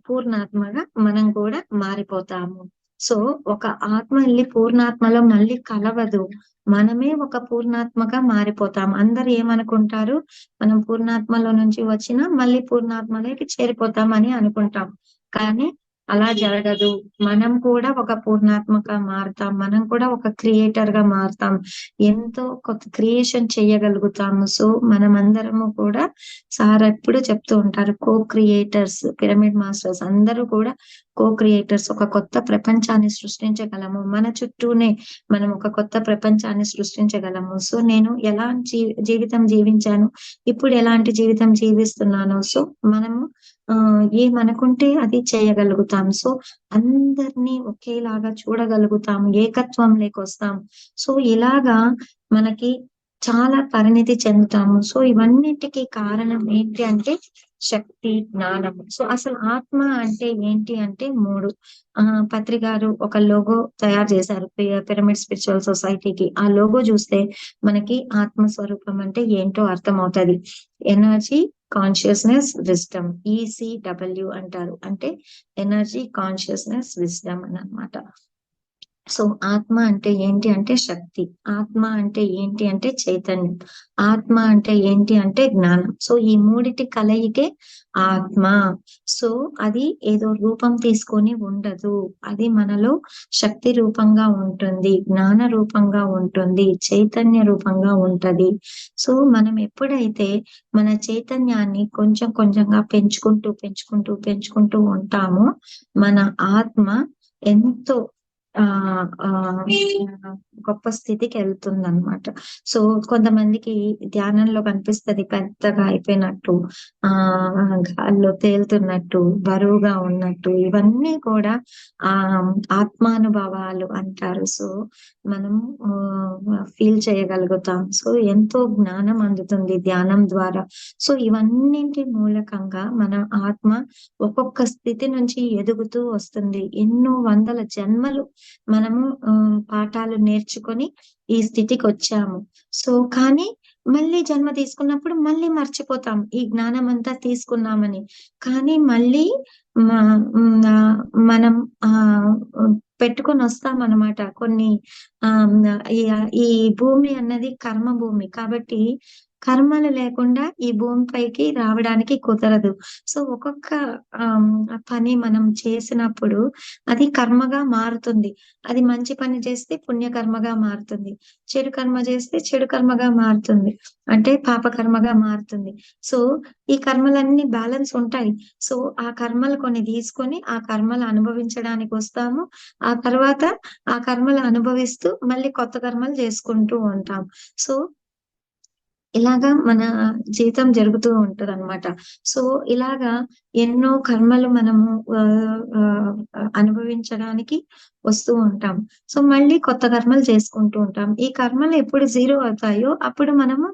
పూర్ణాత్మగా మనం కూడా మారిపోతాము. సో ఒక ఆత్మ వెళ్ళి పూర్ణాత్మలో మళ్ళీ కలవదు, మనమే ఒక పూర్ణాత్మగా మారిపోతాం. అందరు ఏమనుకుంటారు, మనం పూర్ణాత్మలో నుంచి వచ్చినా మళ్ళీ పూర్ణాత్మలోకి చేరిపోతాం అని అనుకుంటాం. కానీ అలా జరగదు. మనం కూడా ఒక పూర్ణాత్మగా మారుతాం, మనం కూడా ఒక క్రియేటర్ గా మారుతాం, ఎంతో కొత్త క్రియేషన్ చేయగలుగుతాము. సో మనమందరము కూడా సార్ ఎప్పుడు చెప్తూ ఉంటారు, కో క్రియేటర్స్, పిరమిడ్ మాస్టర్స్ అందరూ కూడా కో క్రియేటర్స్. ఒక కొత్త ప్రపంచాన్ని సృష్టించగలము, మన చుట్టూనే మనం ఒక కొత్త ప్రపంచాన్ని సృష్టించగలము. సో నేను ఎలాంటి జీవితం జీవించాను, ఇప్పుడు ఎలాంటి జీవితం జీవిస్తున్నాను, సో మనము ఏమనుకుంటే అది చేయగలుగుతాం. సో అందరినీ ఒకేలాగా చూడగలుగుతాం, ఏకత్వం లేకొస్తాం. సో ఇలాగా మనకి చాలా పరిణితి చెందుతాము. సో ఇవన్నిటికీ కారణం ఏంటి అంటే శక్తి, జ్ఞానము. సో అసలు ఆత్మ అంటే ఏంటి అంటే మూడు. పత్రి గారు ఒక లోగో తయారు చేశారు పిరమిడ్ స్పిరిచువల్ సొసైటీకి. ఆ లోగో చూస్తే మనకి ఆత్మ స్వరూపం అంటే ఏంటో అర్థం అవుతది. ఎనర్జీ, కాన్షియస్నెస్, విజ్డమ్, ECW అంటారు. అంటే ఎనర్జీ, కాన్షియస్నెస్, విజ్డమ్ అని అన్నమాట. సో ఆత్మ అంటే ఏంటి అంటే శక్తి, ఆత్మ అంటే ఏంటి అంటే చైతన్యం, ఆత్మ అంటే ఏంటి అంటే జ్ఞానం. సో ఈ మూడిటి కలయికే ఆత్మ. సో అది ఏదో రూపం తీసుకొని ఉండదు, అది మనలో శక్తి రూపంగా ఉంటుంది, జ్ఞాన రూపంగా ఉంటుంది, చైతన్య రూపంగా ఉంటది. సో మనం ఎప్పుడైతే మన చైతన్యాన్ని కొంచెం కొంచెంగా పెంచుకుంటూ ఉంటామో మన ఆత్మ ఎంతో గొప్ప స్థితికి వెళ్తుంది అనమాట. సో కొంతమందికి ధ్యానంలో కనిపిస్తది పెద్దగా అయిపోయినట్టు, గాల్లో తేలుతున్నట్టు, బరువుగా ఉన్నట్టు. ఇవన్నీ కూడా ఆత్మానుభవాలు అంటారు. సో మనం ఫీల్ చేయగలుగుతాం. సో ఎంతో జ్ఞానం అందుతుంది ధ్యానం ద్వారా. సో ఇవన్నింటి మూలకంగా మన ఆత్మ ఒక్కొక్క స్థితి నుంచి ఎదుగుతూ వస్తుంది. ఎన్నో వందల జన్మలు మనము పాఠాలు నేర్చుకొని ఈ స్థితికి వచ్చాము. సో కానీ మళ్ళీ జన్మ తీసుకున్నప్పుడు మళ్ళీ మర్చిపోతాం ఈ జ్ఞానం అంతా తీసుకున్నామని. కానీ మళ్ళీ మనం పెట్టుకొని వస్తాం అన్నమాట కొన్ని. ఈ భూమి అన్నది కర్మ భూమి కాబట్టి కర్మలు లేకుండా ఈ భూమిపైకి రావడానికి కుదరదు. సో ఒక్కొక్క పని మనం చేసినప్పుడు అది కర్మగా మారుతుంది. అది మంచి పని చేస్తే పుణ్యకర్మగా మారుతుంది, చెడు కర్మ చేస్తే చెడు కర్మగా మారుతుంది, అంటే పాపకర్మగా మారుతుంది. సో ఈ కర్మలన్నీ బ్యాలెన్స్ ఉంటాయి. సో ఆ కర్మలు కొన్ని తీసుకొని ఆ కర్మలు అనుభవించడానికి వస్తాము. ఆ తర్వాత ఆ కర్మలు అనుభవిస్తూ మళ్ళీ కొత్త కర్మలు చేసుకుంటూ ఉంటాం. సో ఇలాగా మన జీవితం జరుగుతూ ఉంటదన్నమాట. సో ఇలాగా ఎన్నో కర్మలు మనము అనుభవించడానికి వస్తూ ఉంటాం. సో మళ్ళీ కొత్త కర్మలు చేసుకుంటూ ఉంటాం. ఈ కర్మలు ఎప్పుడు జీరో అవుతాయో అప్పుడు మనము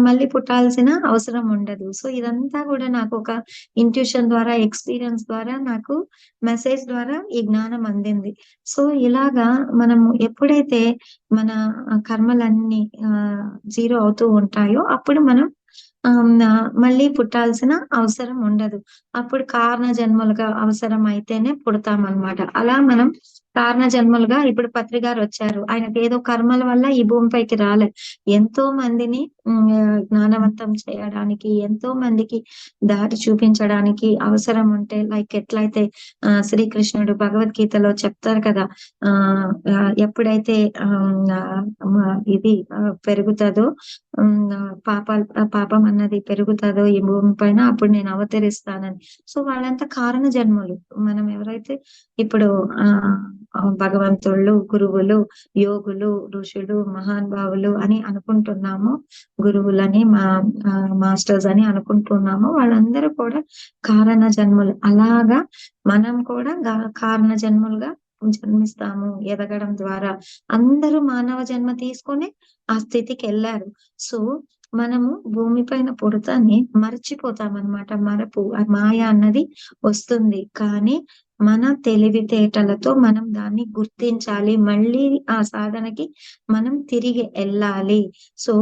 మళ్ళీ పుట్టాల్సిన అవసరం ఉండదు. సో ఇదంతా కూడా నాకు ఒక ఇంట్యూషన్ ద్వారా, ఎక్స్పీరియన్స్ ద్వారా, నాకు మెసేజ్ ద్వారా ఈ జ్ఞానం అందింది. సో ఇలాగా మనము ఎప్పుడైతే మన కర్మలన్నీ జీరో అవుతూ ఉంటాయో అప్పుడు మనం మళ్ళీ పుట్టాల్సిన అవసరం ఉండదు. అప్పుడు కారణ జన్మలుగా అవసరం అయితేనే పుడతాం అన్నమాట. అలా మనం కారణ జన్మలుగా ఇప్పుడు పత్రి గారు వచ్చారు. ఆయనకి ఏదో కర్మల వల్ల ఈ భూమిపైకి రాలే. ఎంతో మందిని జ్ఞానవంతం చేయడానికి, ఎంతో మందికి దారి చూపించడానికి అవసరం ఉంటే, లైక్ ఎట్లయితే శ్రీకృష్ణుడు భగవద్గీతలో చెప్తారు కదా, ఎప్పుడైతే ఇది పెరుగుతుందో, పాపం అన్నది పెరుగుతుందో ఈ భూమి పైన, అప్పుడు నేను అవతరిస్తానని. సో వాళ్ళంతా కారణ జన్మలు. మనం ఎవరైతే ఇప్పుడు భగవంతుళ్ళు, గురువులు, యోగులు, ఋషులు, మహానుభావులు అని అనుకుంటున్నాము, గురువులని, మాస్టర్స్ అని అనుకుంటున్నాము, వాళ్ళందరూ కూడా కారణ జన్మలు. అలాగా మనం కూడా కారణ జన్మలుగా జన్మిస్తాము ఎదగడం ద్వారా. అందరూ మానవ జన్మ తీసుకొని ఆ స్థితికి వెళ్ళారు. సో మనము భూమి పైన పుడతానే మర్చిపోతాం అన్నమాట. మరపు, మాయ అన్నది వస్తుంది. కానీ మన తెలివితేటలతో మనం దాన్ని గుర్తించాలి. మళ్ళీ ఆ సాధనకి మనం తిరిగి వెళ్ళాలి. సో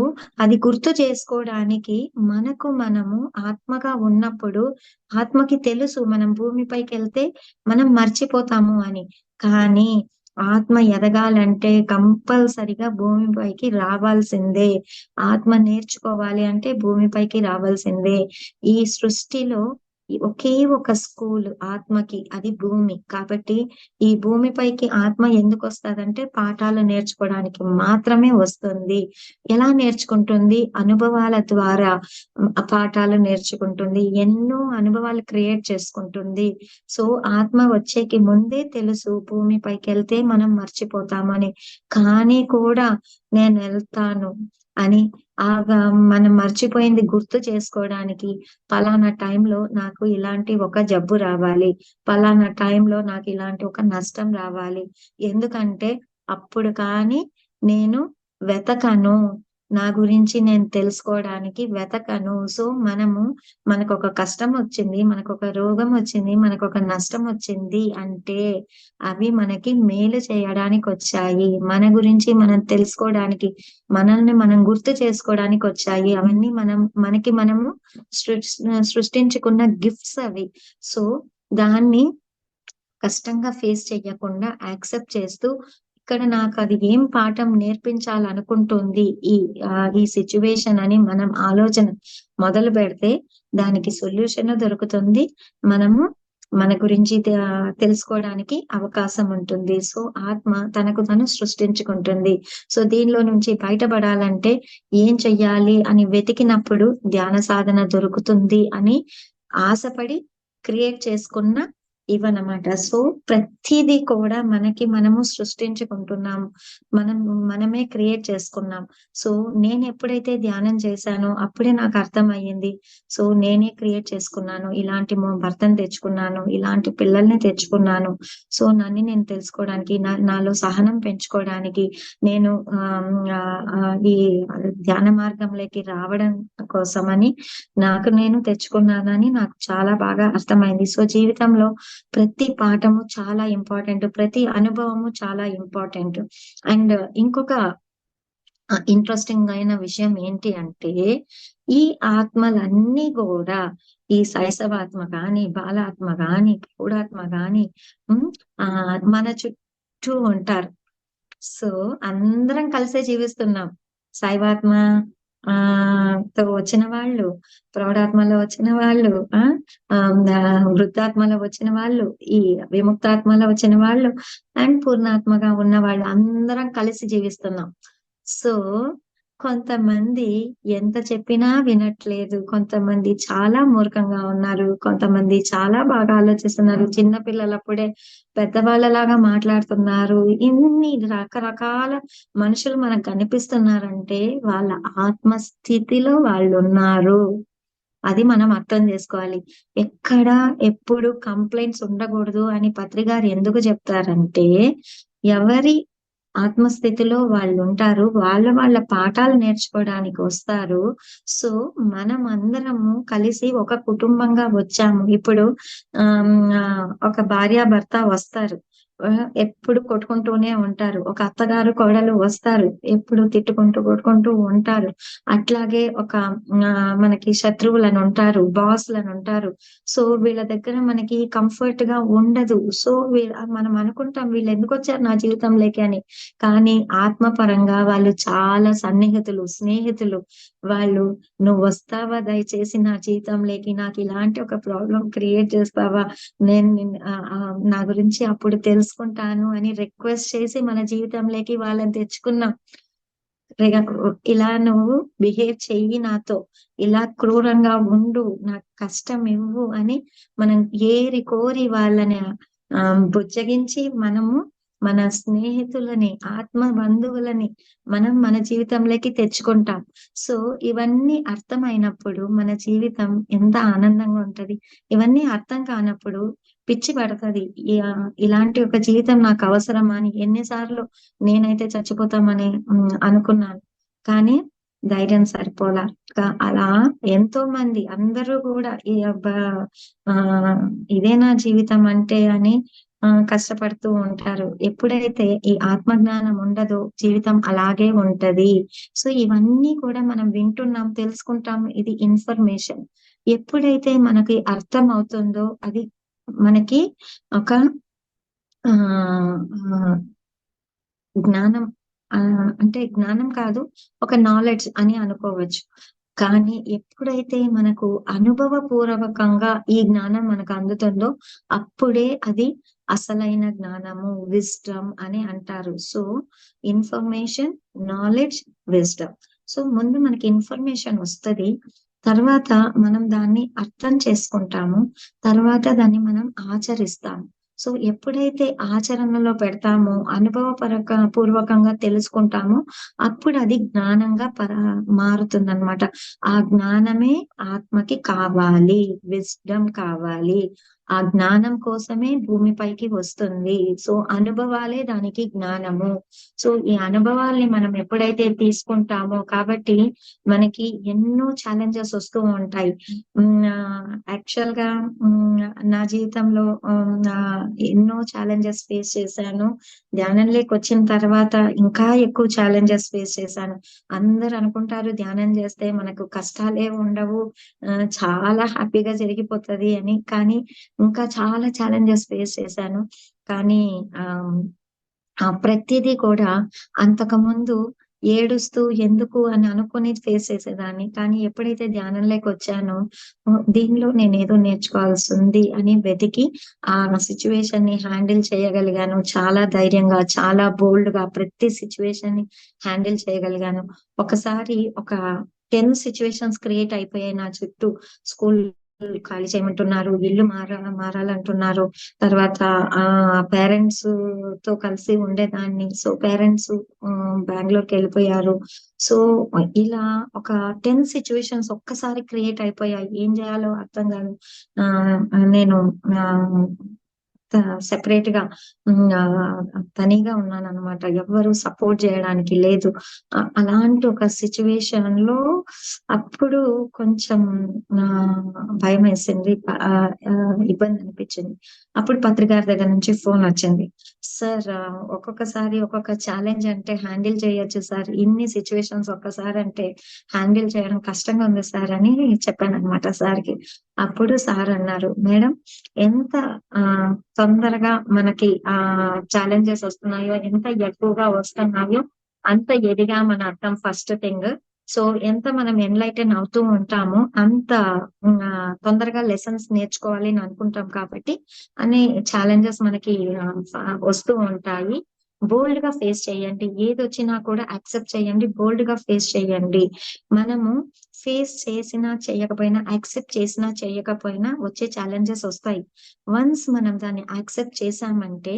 అది గుర్తు చేసుకోవడానికి మనకు మనము ఆత్మగా ఉన్నప్పుడు, ఆత్మకి తెలుసు మనం భూమిపైకి వెళ్తే మనం మర్చిపోతాము అని. కానీ ఆత్మ ఎదగాలంటే కంపల్సరిగా భూమిపైకి రావాల్సిందే. ఆత్మ నేర్చుకోవాలి అంటే భూమిపైకి రావాల్సిందే. ఈ సృష్టిలో ఒకే ఒక స్కూల్ ఆత్మకి, అది భూమి. కాబట్టి ఈ భూమిపైకి ఆత్మ ఎందుకు వస్తుందంటే పాఠాలు నేర్చుకోవడానికి మాత్రమే వస్తుంది. ఎలా నేర్చుకుంటుంది? అనుభవాల ద్వారా పాఠాలు నేర్చుకుంటుంది. ఎన్నో అనుభవాలు క్రియేట్ చేసుకుంటుంది. సో ఆత్మ వచ్చేకి ముందే తెలుసు భూమిపైకి వెళ్తే మనం మర్చిపోతామని. కానీ కూడా నేను వెళ్తాను అని మనం మర్చిపోయింది గుర్తు చేసుకోవడానికి, పలానా టైంలో నాకు ఇలాంటి ఒక జబ్బు రావాలి, పలానా టైంలో నాకు ఇలాంటి ఒక నష్టం రావాలి, ఎందుకంటే అప్పుడు కానీ నేను వెతకను, నా గురించి నేను తెలుసుకోవడానికి వెతకను. సో మనకు ఒక కష్టం వచ్చింది, మనకు ఒక రోగం వచ్చింది, మనకు ఒక నష్టం వచ్చింది అంటే అవి మనకి మేలు చేయడానికి వచ్చాయి. మన గురించి మనం తెలుసుకోవడానికి, మనల్ని మనం గుర్తు చేసుకోవడానికి వచ్చాయి. అవన్నీ మనము సృష్టించుకున్న గిఫ్ట్స్ అవి. సో దాన్ని కష్టంగా ఫేస్ చెయ్యకుండా యాక్సెప్ట్ చేస్తూ, ఇక్కడ నాకు అది ఏం పాఠం నేర్పించాలనుకుంటుంది ఈ సిచ్యువేషన్ అని మనం ఆలోచన మొదలు పెడితే దానికి సొల్యూషన్ దొరుకుతుంది. మనము మన గురించి తెలుసుకోవడానికి అవకాశం ఉంటుంది. సో ఆత్మ తనకు తను సృష్టించుకుంటుంది. సో దీనిలో నుంచి బయటపడాలంటే ఏం చెయ్యాలి అని వెతికినప్పుడు ధ్యాన సాధన దొరుకుతుంది అని ఆశపడి క్రియేట్ చేసుకున్న ఇవన్నమాట. సో ప్రతిదీ కూడా మనము సృష్టించుకుంటున్నాము, మనమే క్రియేట్ చేసుకున్నాం. సో నేను ఎప్పుడైతే ధ్యానం చేశానో అప్పుడే నాకు అర్థమయ్యింది. సో నేనే క్రియేట్ చేసుకున్నాను, ఇలాంటి భర్తను తెచ్చుకున్నాను, ఇలాంటి పిల్లల్ని తెచ్చుకున్నాను. సో నన్ను నేను తెలుసుకోవడానికి, నాలో సహనం పెంచుకోవడానికి, నేను ఈ ధ్యాన మార్గంలోకి రావడం కోసమని నాకు నేను తెచ్చుకున్నానని నాకు చాలా బాగా అర్థమైంది. సో జీవితంలో ప్రతి పాఠము చాలా ఇంపార్టెంట్, ప్రతి అనుభవము చాలా ఇంపార్టెంట్. అండ్ ఇంకొక ఇంట్రెస్టింగ్ అయిన విషయం ఏంటి అంటే, ఈ ఆత్మలన్నీ కూడా, ఈ శైశవాత్మ గాని, బాలాత్మ గాని, ప్రౌఢాత్మ గాని మన చుట్టూ ఉంటారు. సో అందరం కలిసే జీవిస్తున్నాం. శైవాత్మ తో వచ్చిన వాళ్ళు, ప్రౌఢాత్మలో వచ్చిన వాళ్ళు, వృద్ధాత్మలో వచ్చిన వాళ్ళు, ఈ విముక్తాత్మలో వచ్చిన వాళ్ళు, అండ్ పూర్ణాత్మగా ఉన్న వాళ్ళు అందరం కలిసి జీవిస్తున్నాం. సో కొంతమంది ఎంత చెప్పినా వినట్లేదు, కొంతమంది చాలా మూర్ఖంగా ఉన్నారు, కొంతమంది చాలా బాగా ఆలోచిస్తున్నారు, చిన్న పిల్లలప్పుడే పెద్దవాళ్ళలాగా మాట్లాడుతున్నారు. ఇన్ని రకరకాల మనుషులు మనకు కనిపిస్తున్నారంటే వాళ్ళ ఆత్మస్థితిలో వాళ్ళు ఉన్నారు. అది మనం అర్థం చేసుకోవాలి. ఎక్కడ ఎప్పుడు కంప్లైంట్స్ ఉండకూడదు అని పత్రి గారు ఎందుకు చెప్తారంటే, ఎవరి ఆత్మస్థితిలో వాళ్ళు ఉంటారు, వాళ్ళ పాఠాలు నేర్చుకోవడానికి వస్తారు. సో మనం అందరము కలిసి ఒక కుటుంబంగా వచ్చాము. ఇప్పుడు ఒక భార్యాభర్త వస్తారు, ఎప్పుడు కొట్టుకుంటూనే ఉంటారు. ఒక అత్తగారు కోడలు వస్తారు, ఎప్పుడు తిట్టుకుంటూ కొట్టుకుంటూ ఉంటారు. అట్లాగే ఒక మనకి శత్రువులని ఉంటారు, బాస్‌లని ఉంటారు. సో వీళ్ళ దగ్గర మనకి కంఫర్ట్ గా ఉండదు. సో మనం అనుకుంటాం వీళ్ళు ఎందుకు వచ్చారు నా జీవితంలోకి అని. కానీ ఆత్మపరంగా వాళ్ళు చాలా సన్నిహితులు, స్నేహితులు. వాళ్ళు నువ్వు వస్తావా దయచేసి నా జీవితంలోకి, నాకు ఇలాంటి ఒక ప్రాబ్లం క్రియేట్ చేస్తావా, నేను నా గురించి అప్పుడు తెలుసుకుంటాను అని రిక్వెస్ట్ చేసి మన జీవితంలోకి వాళ్ళని తెచ్చుకున్నాం. ఇలా నువ్వు బిహేవ్ చెయ్యి నాతో, ఇలా క్రూరంగా ఉండు, నాకు కష్టం ఇవ్వు అని మనం ఏరి కోరి వాళ్ళని బుజ్జగించి మనము మన స్నేహితులని, ఆత్మ బంధువులని మనం మన జీవితంలోకి తెచ్చుకుంటాం. సో ఇవన్నీ అర్థమైనప్పుడు మన జీవితం ఎంత ఆనందంగా ఉంటది. ఇవన్నీ అర్థం కానప్పుడు పిచ్చి పడతది. ఇలాంటి ఒక జీవితం నాకు అవసరమా అని ఎన్నిసార్లు నేనైతే చచ్చిపోతామని అనుకున్నాను. కానీ ధైర్యం సరిపోలా. అలా ఎంతో మంది అందరూ కూడా ఈ అబ్బా ఆ ఇదేనా జీవితం అంటే అని కష్టపడుతూ ఉంటారు. ఎప్పుడైతే ఈ ఆత్మజ్ఞానం ఉండదో జీవితం అలాగే ఉంటది. సో ఇవన్నీ కూడా మనం వింటున్నాం, తెలుసుకుంటాం. ఇది ఇన్ఫర్మేషన్. ఎప్పుడైతే మనకి అర్థం అవుతుందో అది మనకి ఒక ఆ జ్ఞానం, అంటే జ్ఞానం కాదు, ఒక నాలెడ్జ్ అని అనుకోవచ్చు. కానీ ఎప్పుడైతే మనకు అనుభవపూర్వకంగా ఈ జ్ఞానం మనకు అందుతుందో అప్పుడే అది అసలైన జ్ఞానము, విజ్డమ్ అని అంటారు. So information, knowledge, wisdom. So ముందు మనకి ఇన్ఫర్మేషన్ వస్తది. తర్వాత మనం దాన్ని అర్థం చేసుకుంటాము. తర్వాత దాన్ని మనం ఆచరిస్తాము. సో ఎప్పుడైతే ఆచరణలో పెడతామో, పూర్వకంగా తెలుసుకుంటామో అప్పుడు అది జ్ఞానంగా మారుతుందన్నమాట. ఆ జ్ఞానమే ఆత్మకి కావాలి, విజ్డమ్ కావాలి. ఆ జ్ఞానం కోసమే భూమిపైకి వస్తుంది. సో అనుభవాలే దానికి జ్ఞానము. సో ఈ అనుభవాల్ని మనం ఎప్పుడైతే తీసుకుంటామో కాబట్టి మనకి ఎన్నో ఛాలెంజెస్ వస్తూ ఉంటాయి. యాక్చువల్ గా నా జీవితంలో ఎన్నో ఛాలెంజెస్ ఫేస్ చేశాను. ధ్యానంలోకి వచ్చిన తర్వాత ఇంకా ఎక్కువ ఛాలెంజెస్ ఫేస్ చేశాను. అందరు అనుకుంటారు ధ్యానం చేస్తే మనకు కష్టాలే ఉండవు, చాలా హ్యాపీగా జరిగిపోతది అని. కానీ ఇంకా చాలా ఛాలెంజెస్ ఫేస్ చేశాను. కానీ ప్రతిదీ కూడా అంతకుముందు ఏడుస్తూ ఎందుకు అని అనుకుని ఫేస్ చేసేదాన్ని. కానీ ఎప్పుడైతే ధ్యానంలోకి వచ్చానో దీనిలో నేనేదో నేర్చుకోవాల్సింది అని వెతికి ఆ సిచ్యువేషన్ ని హ్యాండిల్ చేయగలిగాను. చాలా ధైర్యంగా, చాలా బోల్డ్ గా ప్రతి సిచ్యువేషన్ ని హ్యాండిల్ చేయగలిగాను. ఒకసారి ఒక 10 సిచ్యువేషన్స్ క్రియేట్ అయిపోయాయి నా చుట్టూ. స్కూల్ ఖాళీ చేయమంటున్నారు, ఇల్లు మారాలంటున్నారు. తర్వాత పేరెంట్స్ తో కలిసి ఉండేదాన్ని. సో పేరెంట్స్ బెంగళూరుకి వెళ్ళిపోయారు. సో ఇలా ఒక 10 సిచ్యువేషన్స్ ఒక్కసారి క్రియేట్ అయిపోయాయి. ఏం చేయాలో అర్థం కాదు. నేను సెపరేట్ గా తనిగా ఉన్నాను అనమాట. ఎవ్వరు సపోర్ట్ చేయడానికి లేదు. అలాంటి ఒక సిచ్యువేషన్ లో అప్పుడు కొంచెం భయం వేసింది, ఇబ్బంది అనిపించింది. అప్పుడు పత్రికారి దగ్గర నుంచి ఫోన్ వచ్చింది. సార్ ఒక్కొక్కసారి ఒక్కొక్క ఛాలెంజ్ అంటే హ్యాండిల్ చేయొచ్చు సార్, ఇన్ని సిచ్యువేషన్స్ ఒక్కసారి అంటే హ్యాండిల్ చేయడం కష్టంగా ఉంది సార్ అని చెప్పాను అనమాట సార్కి. అప్పుడు సార్ అన్నారు, మేడం ఎంత తొందరగా మనకి ఛాలెంజెస్ వస్తున్నాయో, ఎంత ఎక్కువగా వస్తున్నాయో అంత ఎదిగామని అర్థం ఫస్ట్ థింగ్. సో ఎంత మనం ఎన్లైటన్ అవుతూ ఉంటామో అంత తొందరగా లెసన్స్ నేర్చుకోవాలి అని అనుకుంటాం. కాబట్టి అనే ఛాలెంజెస్ మనకి వస్తూ ఉంటాయి. బోల్డ్ గా ఫేస్ చేయండి, ఏది వచ్చినా కూడా యాక్సెప్ట్ చేయండి, బోల్డ్ గా ఫేస్ చేయండి. మనము ఫేస్ చేసినా చేయకపోయినా, యాక్సెప్ట్ చేసినా చేయకపోయినా వచ్చే ఛాలెంజెస్ వస్తాయి. వన్స్ మనం దాన్ని యాక్సెప్ట్ చేసామంటే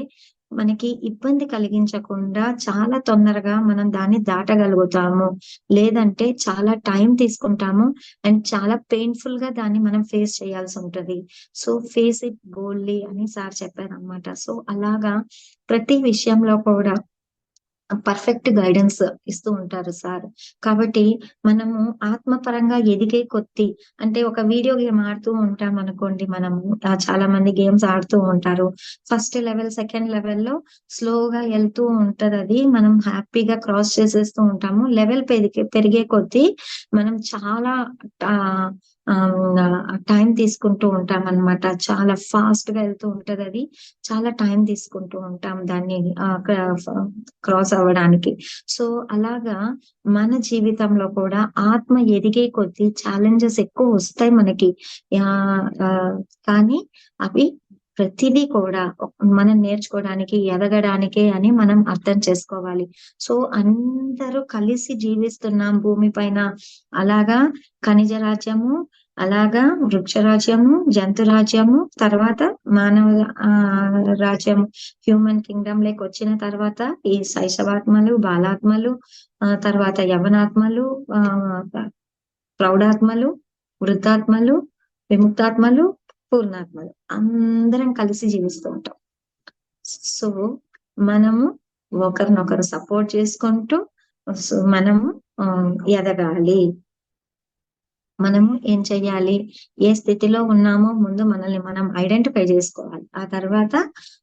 మనకి ఇబ్బంది కలిగించకుండా చాలా తొందరగా మనం దాన్ని దాటగలుగుతాము. లేదంటే చాలా టైం తీసుకుంటాము అండ్ చాలా పెయిన్ఫుల్ గా దాన్ని మనం ఫేస్ చేయాల్సి ఉంటది. సో ఫేస్ ఇట్ బోల్డ్లీ అని సార్ చెప్పారనమాట. సో అలాగా ప్రతి విషయంలో కూడా పర్ఫెక్ట్ గైడెన్స్ ఇస్తూ ఉంటారు సార్. కాబట్టి మనము ఆత్మపరంగా ఎదిగే కొద్దీ అంటే ఒక వీడియో గేమ్ ఆడుతూ ఉంటాం అనుకోండి మనము. చాలా మంది గేమ్స్ ఆడుతూ ఉంటారు. ఫస్ట్ లెవెల్, సెకండ్ లెవెల్‌లో స్లోగా ఎళ్తూ ఉంటదది. మనం హ్యాపీగా క్రాస్ చేసేస్తూ ఉంటాము. లెవెల్ పెరిగే కొద్దీ మనం చాలా ఆహ్, టైం తీసుకుంటూ ఉంటామనమాట. చాలా ఫాస్ట్‌గా ఎళ్తూ ఉంటదది. చాలా టైం తీసుకుంటూ ఉంటాం దాన్ని క్రాస్ అవ్వడానికి. సో, అలాగా మన జీవితంలో కూడా ఆత్మ ఎదిగే కొద్దీ ఛాలెంజెస్ ఎక్కువొస్తాయి మనకి. కానీ అవి ప్రతిదీ కూడా మనం నేర్చుకోవడానికి, ఎదగడానికే అని మనం అర్థం చేసుకోవాలి. సో, అందరూ కలిసి జీవిస్తున్నాం భూమి పైన. అలాగా ఖనిజ రాజ్యము, అలాగా వృక్ష రాజ్యము, జంతు రాజ్యము, తర్వాత మానవ రాజ్యము. హ్యూమన్ కింగ్డమ్ వచ్చిన తర్వాత ఈ శైశవాత్మలు, బాలాత్మలు, తర్వాత యవ్వనాత్మలు, ప్రౌఢాత్మలు, వృద్ధాత్మలు, విముక్తాత్మలు, పూర్ణాత్మలు అందరం కలిసి జీవిస్తూ ఉంటాం. సో మనము ఒకరినొకరు సపోర్ట్ చేసుకుంటూ మనము ఎదగాలి. మనము ఏం చెయ్యాలి? ఏ స్థితిలో ఉన్నామో ముందు మనల్ని మనం ఐడెంటిఫై చేసుకోవాలి. ఆ తర్వాత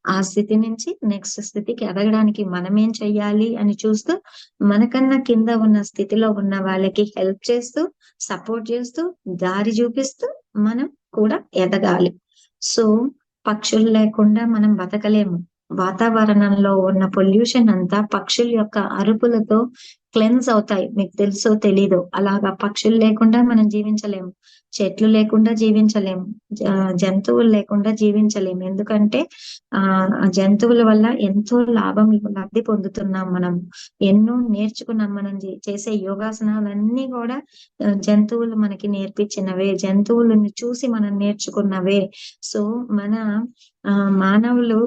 ఆ స్థితి నుంచి నెక్స్ట్ స్థితికి ఎదగడానికి మనమేం చెయ్యాలి అని చూస్తూ, మనకన్నా కింద ఉన్న స్థితిలో ఉన్న వాళ్ళకి హెల్ప్ చేస్తూ, సపోర్ట్ చేస్తూ, దారి చూపిస్తూ మనం కూడా ఎదగాలి. సో, పక్షులు లేకుండా మనం బతకలేము. వాతావరణంలో ఉన్న పొల్యూషన్ అంతా పక్షుల యొక్క అరుపులతో క్లెన్స్ అవుతాయి. మీకు తెలుసో తెలీదో. అలాగా పక్షులు లేకుండా మనం జీవించలేము. చెట్లు లేకుండా జీవించలేము. జంతువులు లేకుండా జీవించలేము. ఎందుకంటే ఆ జంతువుల వల్ల ఎంతో లబ్ధి పొందుతున్నాం మనం. ఎన్నో నేర్చుకున్నాం. మనం చేసే యోగాసనాలన్నీ కూడా జంతువులు మనకి నేర్పించినవే. జంతువులను చూసి మనం నేర్చుకున్నవే. సో మన మానవులు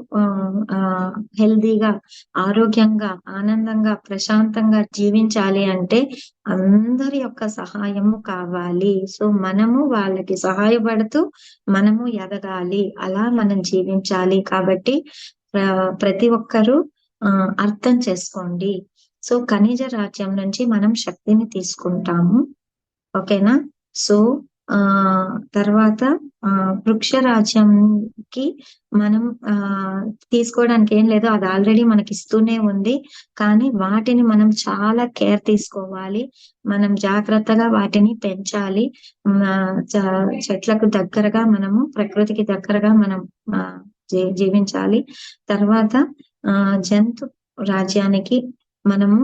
హెల్దీగా, ఆరోగ్యంగా, ఆనందంగా, ప్రశాంతంగా జీవించాలి అంటే అందరి యొక్క సహాయము కావాలి. సో మనము వాళ్ళకి సహాయపడుతూ మనము ఎదగాలి. అలా మనం జీవించాలి. కాబట్టి ప్రతి ఒక్కరూ అర్థం చేసుకోండి. సో ఖనిజ రాజ్యం నుంచి మనం శక్తిని తీసుకుంటాము. ఓకేనా? సో తర్వాత వృక్ష రాజ్యంకి మనం తీసుకోవడానికి ఏం లేదు. అది ఆల్రెడీ మనకి ఇస్తూనే ఉంది. కానీ వాటిని మనం చాలా కేర్ తీసుకోవాలి. మనం జాగ్రత్తగా వాటిని పెంచాలి. చెట్లకు దగ్గరగా మనము, ప్రకృతికి దగ్గరగా మనం జీవించాలి. తర్వాత జంతు రాజ్యానికి మనము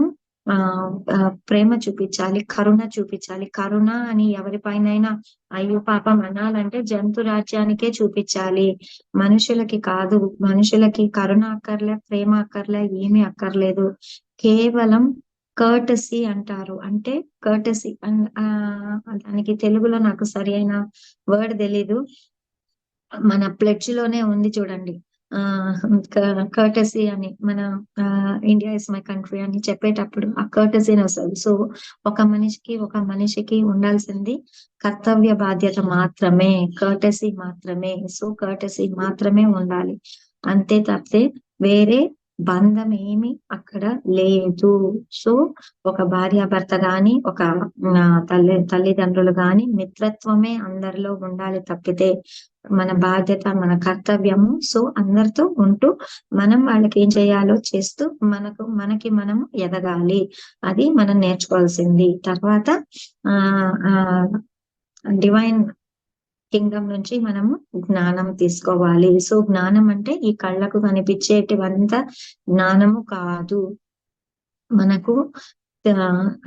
ప్రేమ చూపించాలి, కరుణ చూపించాలి. కరుణ అని ఎవరిపైనైనా అయ్యో పాపం అనాలంటే జంతు రాజ్యానికే చూపించాలి. మనుషులకి కాదు. మనుషులకి కరుణ అక్కర్లే, ప్రేమ అక్కర్లే, ఏమీ అక్కర్లేదు. కేవలం కర్టసీ అంటారు. అంటే కర్టసీ దానికి తెలుగులో నాకు సరి అయిన వర్డ్ తెలీదు. మన ప్లెడ్జ్ లోనే ఉంది చూడండి. కర్టసీ అని మన ఇండియా ఇస్ మై కంట్రీ అని చెప్పేటప్పుడు ఆ కర్టసీ అని వస్తుంది. సో ఒక మనిషికి ఉండాల్సింది కర్తవ్య బాధ్యత మాత్రమే, కర్టసీ మాత్రమే. సో కర్టసీ మాత్రమే ఉండాలి. అంతే తప్పితే వేరే బంధం ఏమి అక్కడ లేదు. సో ఒక భార్యాభర్త గాని, ఒక తల్లిదండ్రులు గాని మనత్వమే అందరిలో ఉండాలి తప్పితే మన బాధ్యత, మన కర్తవ్యము. సో అందరితో ఉంటూ మనం వాళ్ళకి ఏం చేయాలో చేస్తూ మనకి మనము ఎదగాలి. అది మనం నేర్చుకోవాల్సింది. తర్వాత డివైన్ కింగ్డమ్ నుంచి మనము జ్ఞానం తీసుకోవాలి. సో జ్ఞానం అంటే ఈ కళ్ళకు కనిపించేటివంతా జ్ఞానము కాదు. మనకు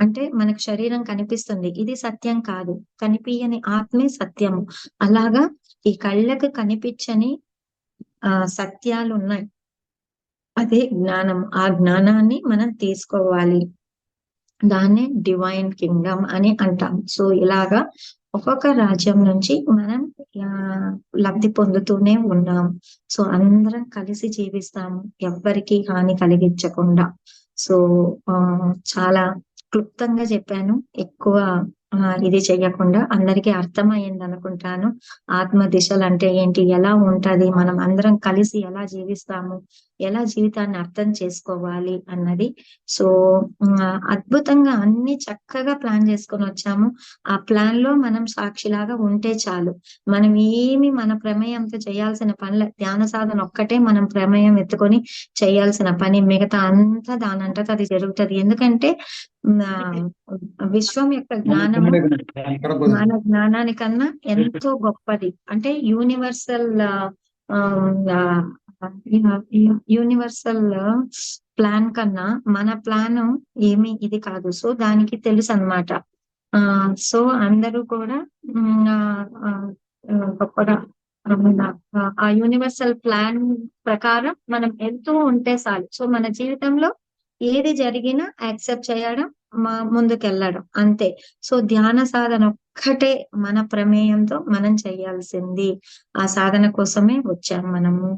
అంటే మనకు శరీరం కనిపిస్తుంది, ఇది సత్యం కాదు. కనిపించని ఆత్మే సత్యము. అలాగా ఈ కళ్ళకు కనిపించని సత్యాలు ఉన్నాయి. అదే జ్ఞానం. ఆ జ్ఞానాన్ని మనం తీసుకోవాలి. దాన్నే డివైన్ కింగ్డమ్ అని అంటాం. సో ఇలాగా ఒక్కొక్క రాజ్యం నుంచి మనం లబ్ధి పొందుతూనే ఉన్నాం. సో అందరం కలిసి జీవిస్తాము, ఎవ్వరికి హాని కలిగించకుండా. సో చాలా క్లుప్తంగా చెప్పాను. ఎక్కువ ఇది చెయ్యకుండా అందరికీ అర్థమయ్యింది అనుకుంటాను. ఆత్మ దిశలు అంటే ఏంటి, ఎలా ఉంటది, మనం అందరం కలిసి ఎలా జీవిస్తాము, ఎలా జీవితాన్ని అర్థం చేసుకోవాలి అన్నది. సో అద్భుతంగా అన్ని చక్కగా ప్లాన్ చేసుకొని వచ్చాము. ఆ ప్లాన్ లో మనం సాక్షిలాగా ఉంటే చాలు. మనం ఏమి మన ప్రమేయంతో చేయాల్సిన పనిలే. ధ్యాన సాధన ఒక్కటే మనం ప్రమేయం ఎత్తుకొని చేయాల్సిన పని. మిగతా అంతా దానంతట అది జరుగుతది. ఎందుకంటే విశ్వం యొక్క జ్ఞానము మన జ్ఞానానికన్నా ఎంతో గొప్పది. అంటే యూనివర్సల్ యూనివర్సల్ ప్లాన్ కన్నా మన ప్లాన్ ఏమి ఇది కాదు. సో దానికి తెలుసు అన్నమాట. సో అందరూ కూడా గొప్పగా ఆ యూనివర్సల్ ప్లాన్ ప్రకారం మనం వెళ్తూ ఉంటే చాలు. సో మన జీవితంలో ఏది జరిగినా యాక్సెప్ట్ చేయడం, ముందుకెళ్ళడం అంతే. సో ధ్యాన సాధన ఒక్కటే మన ప్రమేయంతో మనం చేయాల్సింది. ఆ సాధన కోసమే వచ్చాం మనము.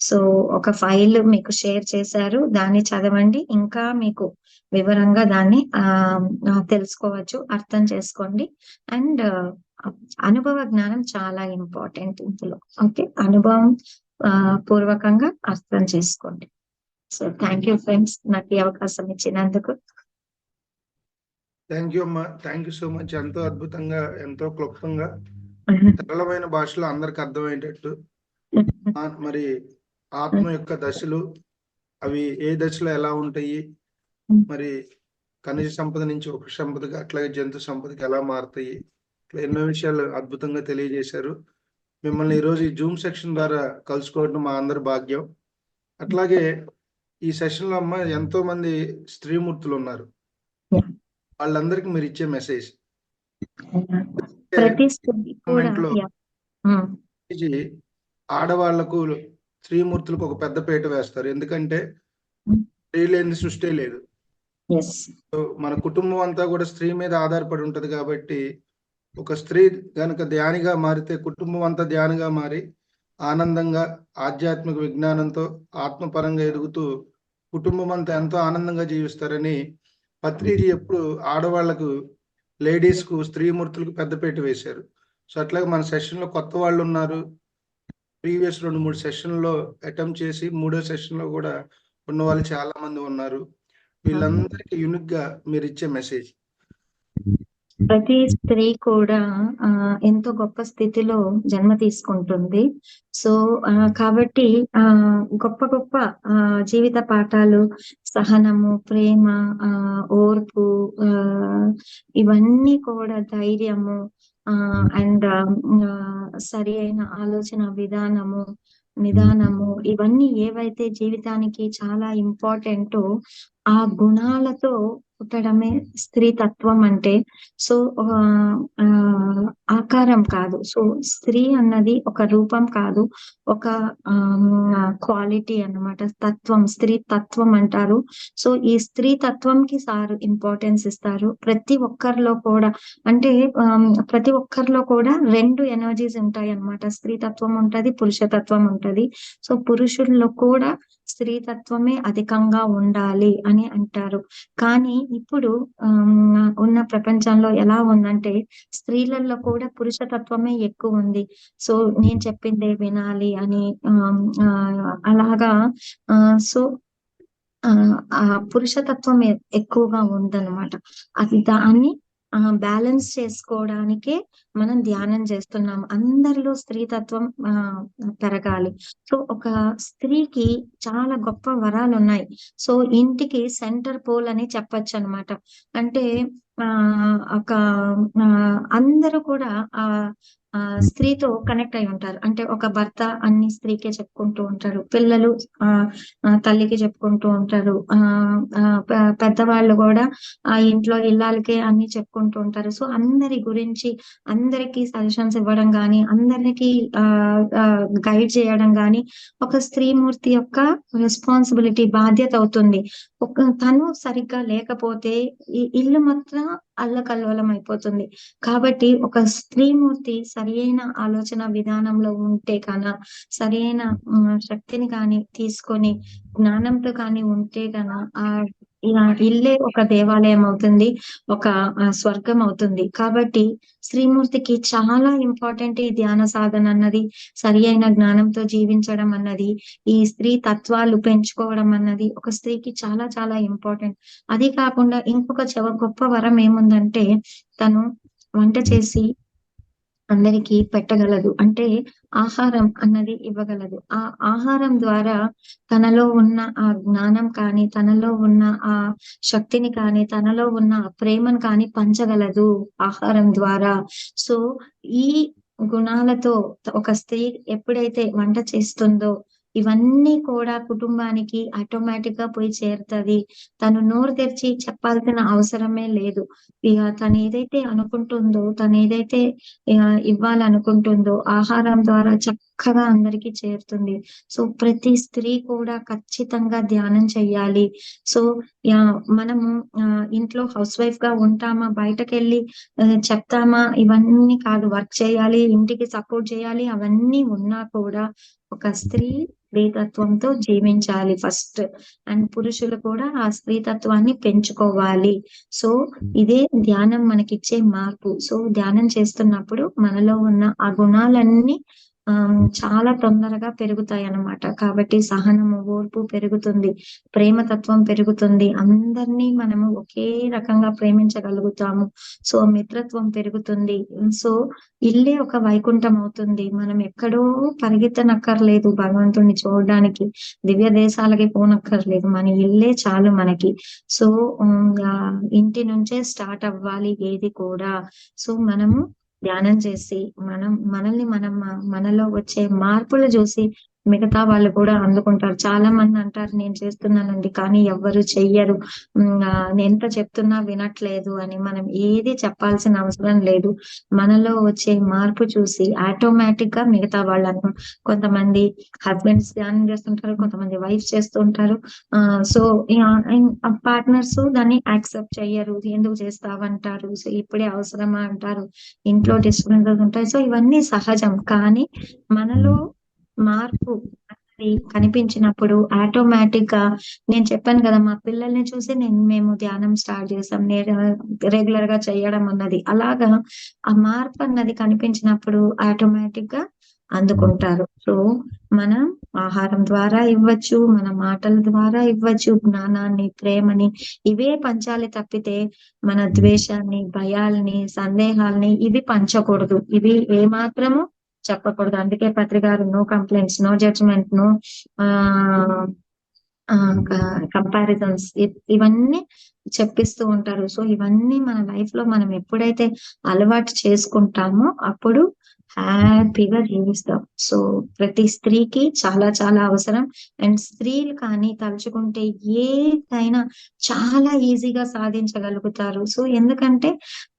సో ఒక ఫైల్ మీకు షేర్ చేశారు, దాన్ని చదవండి. ఇంకా మీకు వివరంగా దాన్ని తెలుసుకోవచ్చు, అర్థం చేసుకోండి. అండ్ అనుభవ జ్ఞానం చాలా ఇంపార్టెంట్ ఇందులో. ఓకే, అనుభవం పూర్వకంగా అర్థం చేసుకోండి. సో థ్యాంక్ యూ ఫ్రెండ్స్, నాకు ఈ అవకాశం ఇచ్చినందుకు. థ్యాంక్ యూ అమ్మా, థ్యాంక్ యూ సో మచ్. ఎంతో అద్భుతంగా, ఎంతో క్లుప్తంగా, సరళమైన భాషలో అందరికి అర్థమయ్యేటట్టు. మరి ఆత్మ యొక్క దశలు, అవి ఏ దశలో ఎలా ఉంటాయి, మరి ఖనిజ సంపద నుంచి ఉప సంపదగా, అట్లాగే జంతు సంపదకి ఎలా మారుతాయి, ఇట్లా ఎన్నో విషయాలు అద్భుతంగా తెలియజేశారు. మిమ్మల్ని ఈరోజు ఈ జూమ్ సెక్షన్ ద్వారా కలుసుకోవడం మా అందరి భాగ్యం. అట్లాగే ఈ సెషన్ లో అమ్మ ఎంతో మంది స్త్రీమూర్తులు ఉన్నారు. వాళ్ళందరికీ మీరు ఇచ్చే మెసేజ్ ఆడవాళ్లకు, స్త్రీమూర్తులకు ఒక పెద్ద పీట వేస్తారు. ఎందుకంటే స్త్రీ లేని సృష్టి లేదు. మన కుటుంబం అంతా కూడా స్త్రీ మీద ఆధారపడి ఉంటది. కాబట్టి ఒక స్త్రీ గనక ధ్యానిగా మారితే కుటుంబం అంతా ధ్యానిగా మారి ఆనందంగా, ఆధ్యాత్మిక విజ్ఞానంతో, ఆత్మపరంగా ఎదుగుతూ కుటుంబం అంతా ఎంతో ఆనందంగా జీవిస్తారని పత్రిజీ ఎప్పుడు ఆడవాళ్లకు, లేడీస్ కు, స్త్రీమూర్తులకు పెద్దపీట వేశారు. సో అట్లాగే మన సెషన్ లో కొత్త వాళ్ళు ఉన్నారు. ప్రీవియస్ 2-3 సెషన్లో అటెంప్ట్ చేసి 3వ సెషన్ లో కూడా ఉన్న వాళ్ళు చాలా మంది ఉన్నారు. వీళ్ళందరికీ యూనిక్ గా మీరు ఇచ్చే మెసేజ్. ప్రతి స్త్రీ కూడా ఎంతో గొప్ప స్థితిలో జన్మ తీసుకుంటుంది. సో కాబట్టి గొప్ప గొప్ప జీవిత పాఠాలు, సహనము, ప్రేమ, ఓర్పు, ఇవన్నీ కూడా, ధైర్యము, అండ్ సరి అయిన ఆలోచన విధానము, నిదానము, ఇవన్నీ ఏవైతే జీవితానికి చాలా ఇంపార్టెంటో ఆ గుణాలతో పుట్టడమే స్త్రీ తత్వం అంటే. సో ఆకారం కాదు. సో స్త్రీ అన్నది ఒక రూపం కాదు, ఒక క్వాలిటీ అన్నమాట. తత్వం, స్త్రీ తత్వం అంటారు. సో ఈ స్త్రీ తత్వంకి సార్ ఇంపార్టెన్స్ ఇస్తారు. ప్రతి ఒక్కరిలో కూడా, అంటే ప్రతి ఒక్కరిలో కూడా 2 ఎనర్జీస్ ఉంటాయి అన్నమాట. స్త్రీ తత్వం ఉంటది, పురుషతత్వం ఉంటది. సో పురుషుల్లో కూడా స్త్రీ తత్వమే అధికంగా ఉండాలి అని అంటారు. కానీ ఇప్పుడు ఉన్న ప్రపంచంలో ఎలా ఉందంటే స్త్రీలలో కూడా పురుషతత్వమే ఎక్కువ ఉంది. సో నేను చెప్పిందే వినాలి అని అలాగా. సో ఆ పురుషతత్వం ఎక్కువగా ఉందన్నమాట. అది దాన్ని బ్యాలెన్స్ చేసుకోవడానికే మనం ధ్యానం చేస్తున్నాం. అందరిలో స్త్రీతత్వం పెరగాలి. సో ఒక స్త్రీకి చాలా గొప్ప వరాలు ఉన్నాయి. సో ఇంటికి సెంటర్ పోల్ అని చెప్పొచ్చు అనమాట. అంటే ఒక అందరూ కూడా స్త్రీతో కనెక్ట్ అయి ఉంటారు. అంటే ఒక భర్త అన్ని స్త్రీకే చెప్పుకుంటూ ఉంటారు, పిల్లలు తల్లికి చెప్పుకుంటూ ఉంటారు, పెద్దవాళ్ళు కూడా ఆ ఇంట్లో ఇల్లాలకే అన్ని చెప్పుకుంటూ ఉంటారు. సో అందరి గురించి అందరికి సజెషన్స్ ఇవ్వడం గాని, అందరికి గైడ్ చేయడం గాని ఒక స్త్రీమూర్తి యొక్క రెస్పాన్సిబిలిటీ, బాధ్యత అవుతుంది. తను సరిగ్గా లేకపోతే ఈ ఇల్లు మొత్తం అల్లకల్లోలం అయిపోతుంది. కాబట్టి ఒక స్త్రీమూర్తి సరి అయిన ఆలోచన విధానంలో ఉంటే కన్నా, సరి అయిన శక్తిని కానీ తీసుకొని జ్ఞానంతో కానీ ఉంటే కన్నా ఇల్లే ఒక దేవాలయం అవుతుంది, ఒక స్వర్గం అవుతుంది. కాబట్టి శ్రీమూర్తికి చాలా ఇంపార్టెంట్ ఈ ధ్యాన సాధన అన్నది, సరి అయిన జ్ఞానంతో జీవించడం అన్నది, ఈ స్త్రీ తత్వాలు పెంచుకోవడం అన్నది ఒక స్త్రీకి చాలా చాలా ఇంపార్టెంట్. అది కాకుండా ఇంకొక గొప్ప వరం ఏముందంటే, తను వంట చేసి అందరికీ పెట్టగలదు. అంటే ఆహారం అన్నది ఇవ్వగలదు. ఆ ఆహారం ద్వారా తనలో ఉన్న ఆ జ్ఞానం కానీ, తనలో ఉన్న ఆ శక్తిని కానీ, తనలో ఉన్న ఆ ప్రేమను కానీ పంచగలదు ఆహారం ద్వారా. సో, ఈ గుణాలతో ఒక స్త్రీ ఎప్పుడైతే వంట చేస్తుందో, ఇవన్నీ కూడా కుటుంబానికి ఆటోమేటిక్ గా పోయి చేరుతది. తను నోరు తెరిచి చెప్పాల్సిన అవసరమే లేదు. ఇగ తనేదైతే అనుకుంటుందో, తనేదైతే ఇవ్వాలనుకుంటుందో ఆహారం ద్వారా చక్కగా అందరికీ చేరుతుంది. సో, ప్రతి స్త్రీ కూడా ఖచ్చితంగా ధ్యానం చెయ్యాలి. సో, మనము ఇంట్లో హౌస్ వైఫ్ గా ఉంటామా, బయటకెళ్ళి చెప్తామా, ఇవన్నీ కాదు. వర్క్ చేయాలి, ఇంటికి సపోర్ట్ చేయాలి, అవన్నీ ఉన్నా కూడా ఒక స్త్రీతత్వంతో జీవించాలి ఫస్ట్. అండ్ పురుషులు కూడా ఆ స్త్రీతత్వాన్ని పెంచుకోవాలి. సో, ఇదే ధ్యానం మనకిచ్చే మార్పు. సో, ధ్యానం చేస్తున్నప్పుడు మనలో ఉన్న ఆ గుణాలన్నీ చాలా తొందరగా పెరుగుతాయన్నమాట. కాబట్టి సహనము, ఓర్పు పెరుగుతుంది. ప్రేమతత్వం పెరుగుతుంది. అందరినీ మనము ఒకే రకంగా ప్రేమించగలుగుతాము. సో, మిత్రత్వం పెరుగుతుంది. సో, ఇల్లే ఒక వైకుంఠం అవుతుంది. మనం ఎక్కడో పరిగెత్తనక్కర్లేదు భగవంతుడిని చూడడానికి. దివ్య దేశాలకి పోనక్కర్లేదు. మన ఇల్లే చాలు మనకి. సో, ఇంటి నుంచే స్టార్ట్ అవ్వాలి ఏది కూడా. సో, మనము ధ్యానం చేసి మనలో వచ్చే మార్పులు చూసి మిగతా వాళ్ళు కూడా అందుకుంటారు. చాలా మంది అంటారు, నేను చేస్తున్నానండి కానీ ఎవ్వరు చెయ్యరు, నేను ఎంత చెప్తున్నా వినట్లేదు అని. మనం ఏది చెప్పాల్సిన అవసరం లేదు. మనలో వచ్చే మార్పు చూసి ఆటోమేటిక్ గా మిగతా వాళ్ళు కొంతమంది హస్బెండ్స్ ధ్యానం చేస్తుంటారు, కొంతమంది వైఫ్ చేస్తుంటారు. సో, పార్ట్నర్స్ దాన్ని యాక్సెప్ట్ చెయ్యరు. ఎందుకు చేస్తావంటారు, సో ఇప్పుడే అవసరమా అంటారు, ఇంట్లో డిస్టర్బెన్సెస్ ఉంటాయి. సో, ఇవన్నీ సహజం. కానీ మనలో మార్పు అనేది కనిపించినప్పుడు ఆటోమేటిక్ గా, నేను చెప్పాను కదా, మా పిల్లల్ని చూసి మేము ధ్యానం స్టార్ట్ చేసాం, రెగ్యులర్ గా చేయడం అన్నది. అలాగా ఆ మార్పు అన్నది కనిపించినప్పుడు ఆటోమేటిక్ గా అందుకుంటారు. సో, మనం ఆహారం ద్వారా ఇవ్వచ్చు, మన మాటల ద్వారా ఇవ్వచ్చు, జ్ఞానాన్ని, ప్రేమని ఇవే పంచాలి తప్పితే మన ద్వేషాన్ని, భయాల్ని, సందేహాల్ని ఇవి పంచకూడదు. ఇవి ఏమాత్రము చెప్పకూడదు. అందుకే పత్రికారు no complaints, no judgement, no comparisons ఇవన్నీ చెప్పిస్తూ ఉంటారు. సో, ఇవన్నీ మన లైఫ్ లో మనం ఎప్పుడైతే అలవాటు చేసుకుంటామో అప్పుడు హ్యాపీగా జీవిస్తాం. సో, ప్రతి స్త్రీకి చాలా చాలా అవసరం. అండ్ స్త్రీలు కానీ తలుచుకుంటే ఏదైనా చాలా ఈజీగా సాధించగలుగుతారు. సో, ఎందుకంటే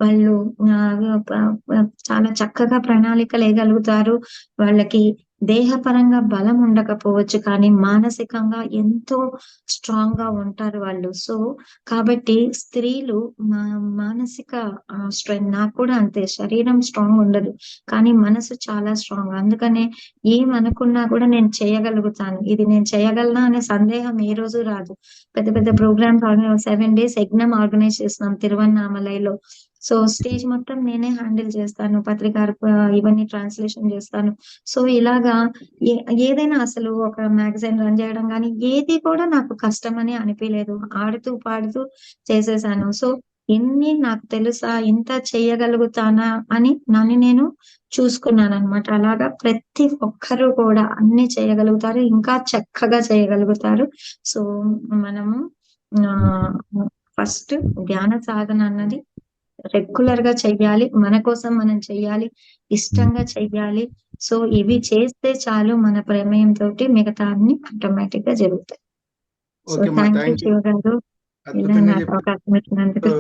వాళ్ళు చాలా చక్కగా ప్రణాళికలు వేయగలుగుతారు. వాళ్ళకి దేహపరంగా బలం ఉండకపోవచ్చు కానీ మానసికంగా ఎంతో స్ట్రాంగ్ గా ఉంటారు వాళ్ళు. సో, కాబట్టి స్త్రీలు మానసిక స్ట్రెంగ్త్, నాకు కూడా అంతే, శరీరం స్ట్రాంగ్ ఉండదు కానీ మనసు చాలా స్ట్రాంగ్. అందుకనే ఏమనుకున్నా కూడా నేను చేయగలుగుతాను, ఇది నేను చేయగలనా అనే సందేహం ఏ రోజు రాదు. పెద్ద పెద్ద ప్రోగ్రామ్స్ 7 days యజ్ఞం ఆర్గనైజ్ చేస్తున్నాం తిరువన్నామలైలో. సో, స్టేజ్ మొత్తం నేనే హ్యాండిల్ చేస్తాను, పత్రికారు ఇవన్నీ ట్రాన్స్లేషన్ చేస్తాను. సో, ఇలాగా ఏదైనా అసలు ఒక మ్యాగజైన్ రన్ చేయడం కానీ ఏది కూడా నాకు కష్టమని అనిపించలేదు. ఆడుతూ పాడుతూ చేసేసాను. సో, ఇన్ని నాకు తెలుసా, ఇంత చేయగలుగుతానా అని నన్ను నేను చూసుకున్నాను అనమాట. అలాగా ప్రతి ఒక్కరూ కూడా అన్ని చేయగలుగుతారు, ఇంకా చక్కగా చేయగలుగుతారు. సో, మనము ఫస్ట్ ధ్యాన సాధన అన్నది రెగ్యులర్ గా చెయ్యాలి. మన కోసం మనం చెయ్యాలి, ఇష్టంగా చెయ్యాలి. సో, ఇవి చేస్తే చాలు, మన ప్రమేయంతో మిగతా అన్ని ఆటోమేటిక్ గా జరుగుతాయి. సో, థ్యాంక్ యూ శివ గారు, ఇలా నాకు అవకాశం ఇచ్చినందుకు.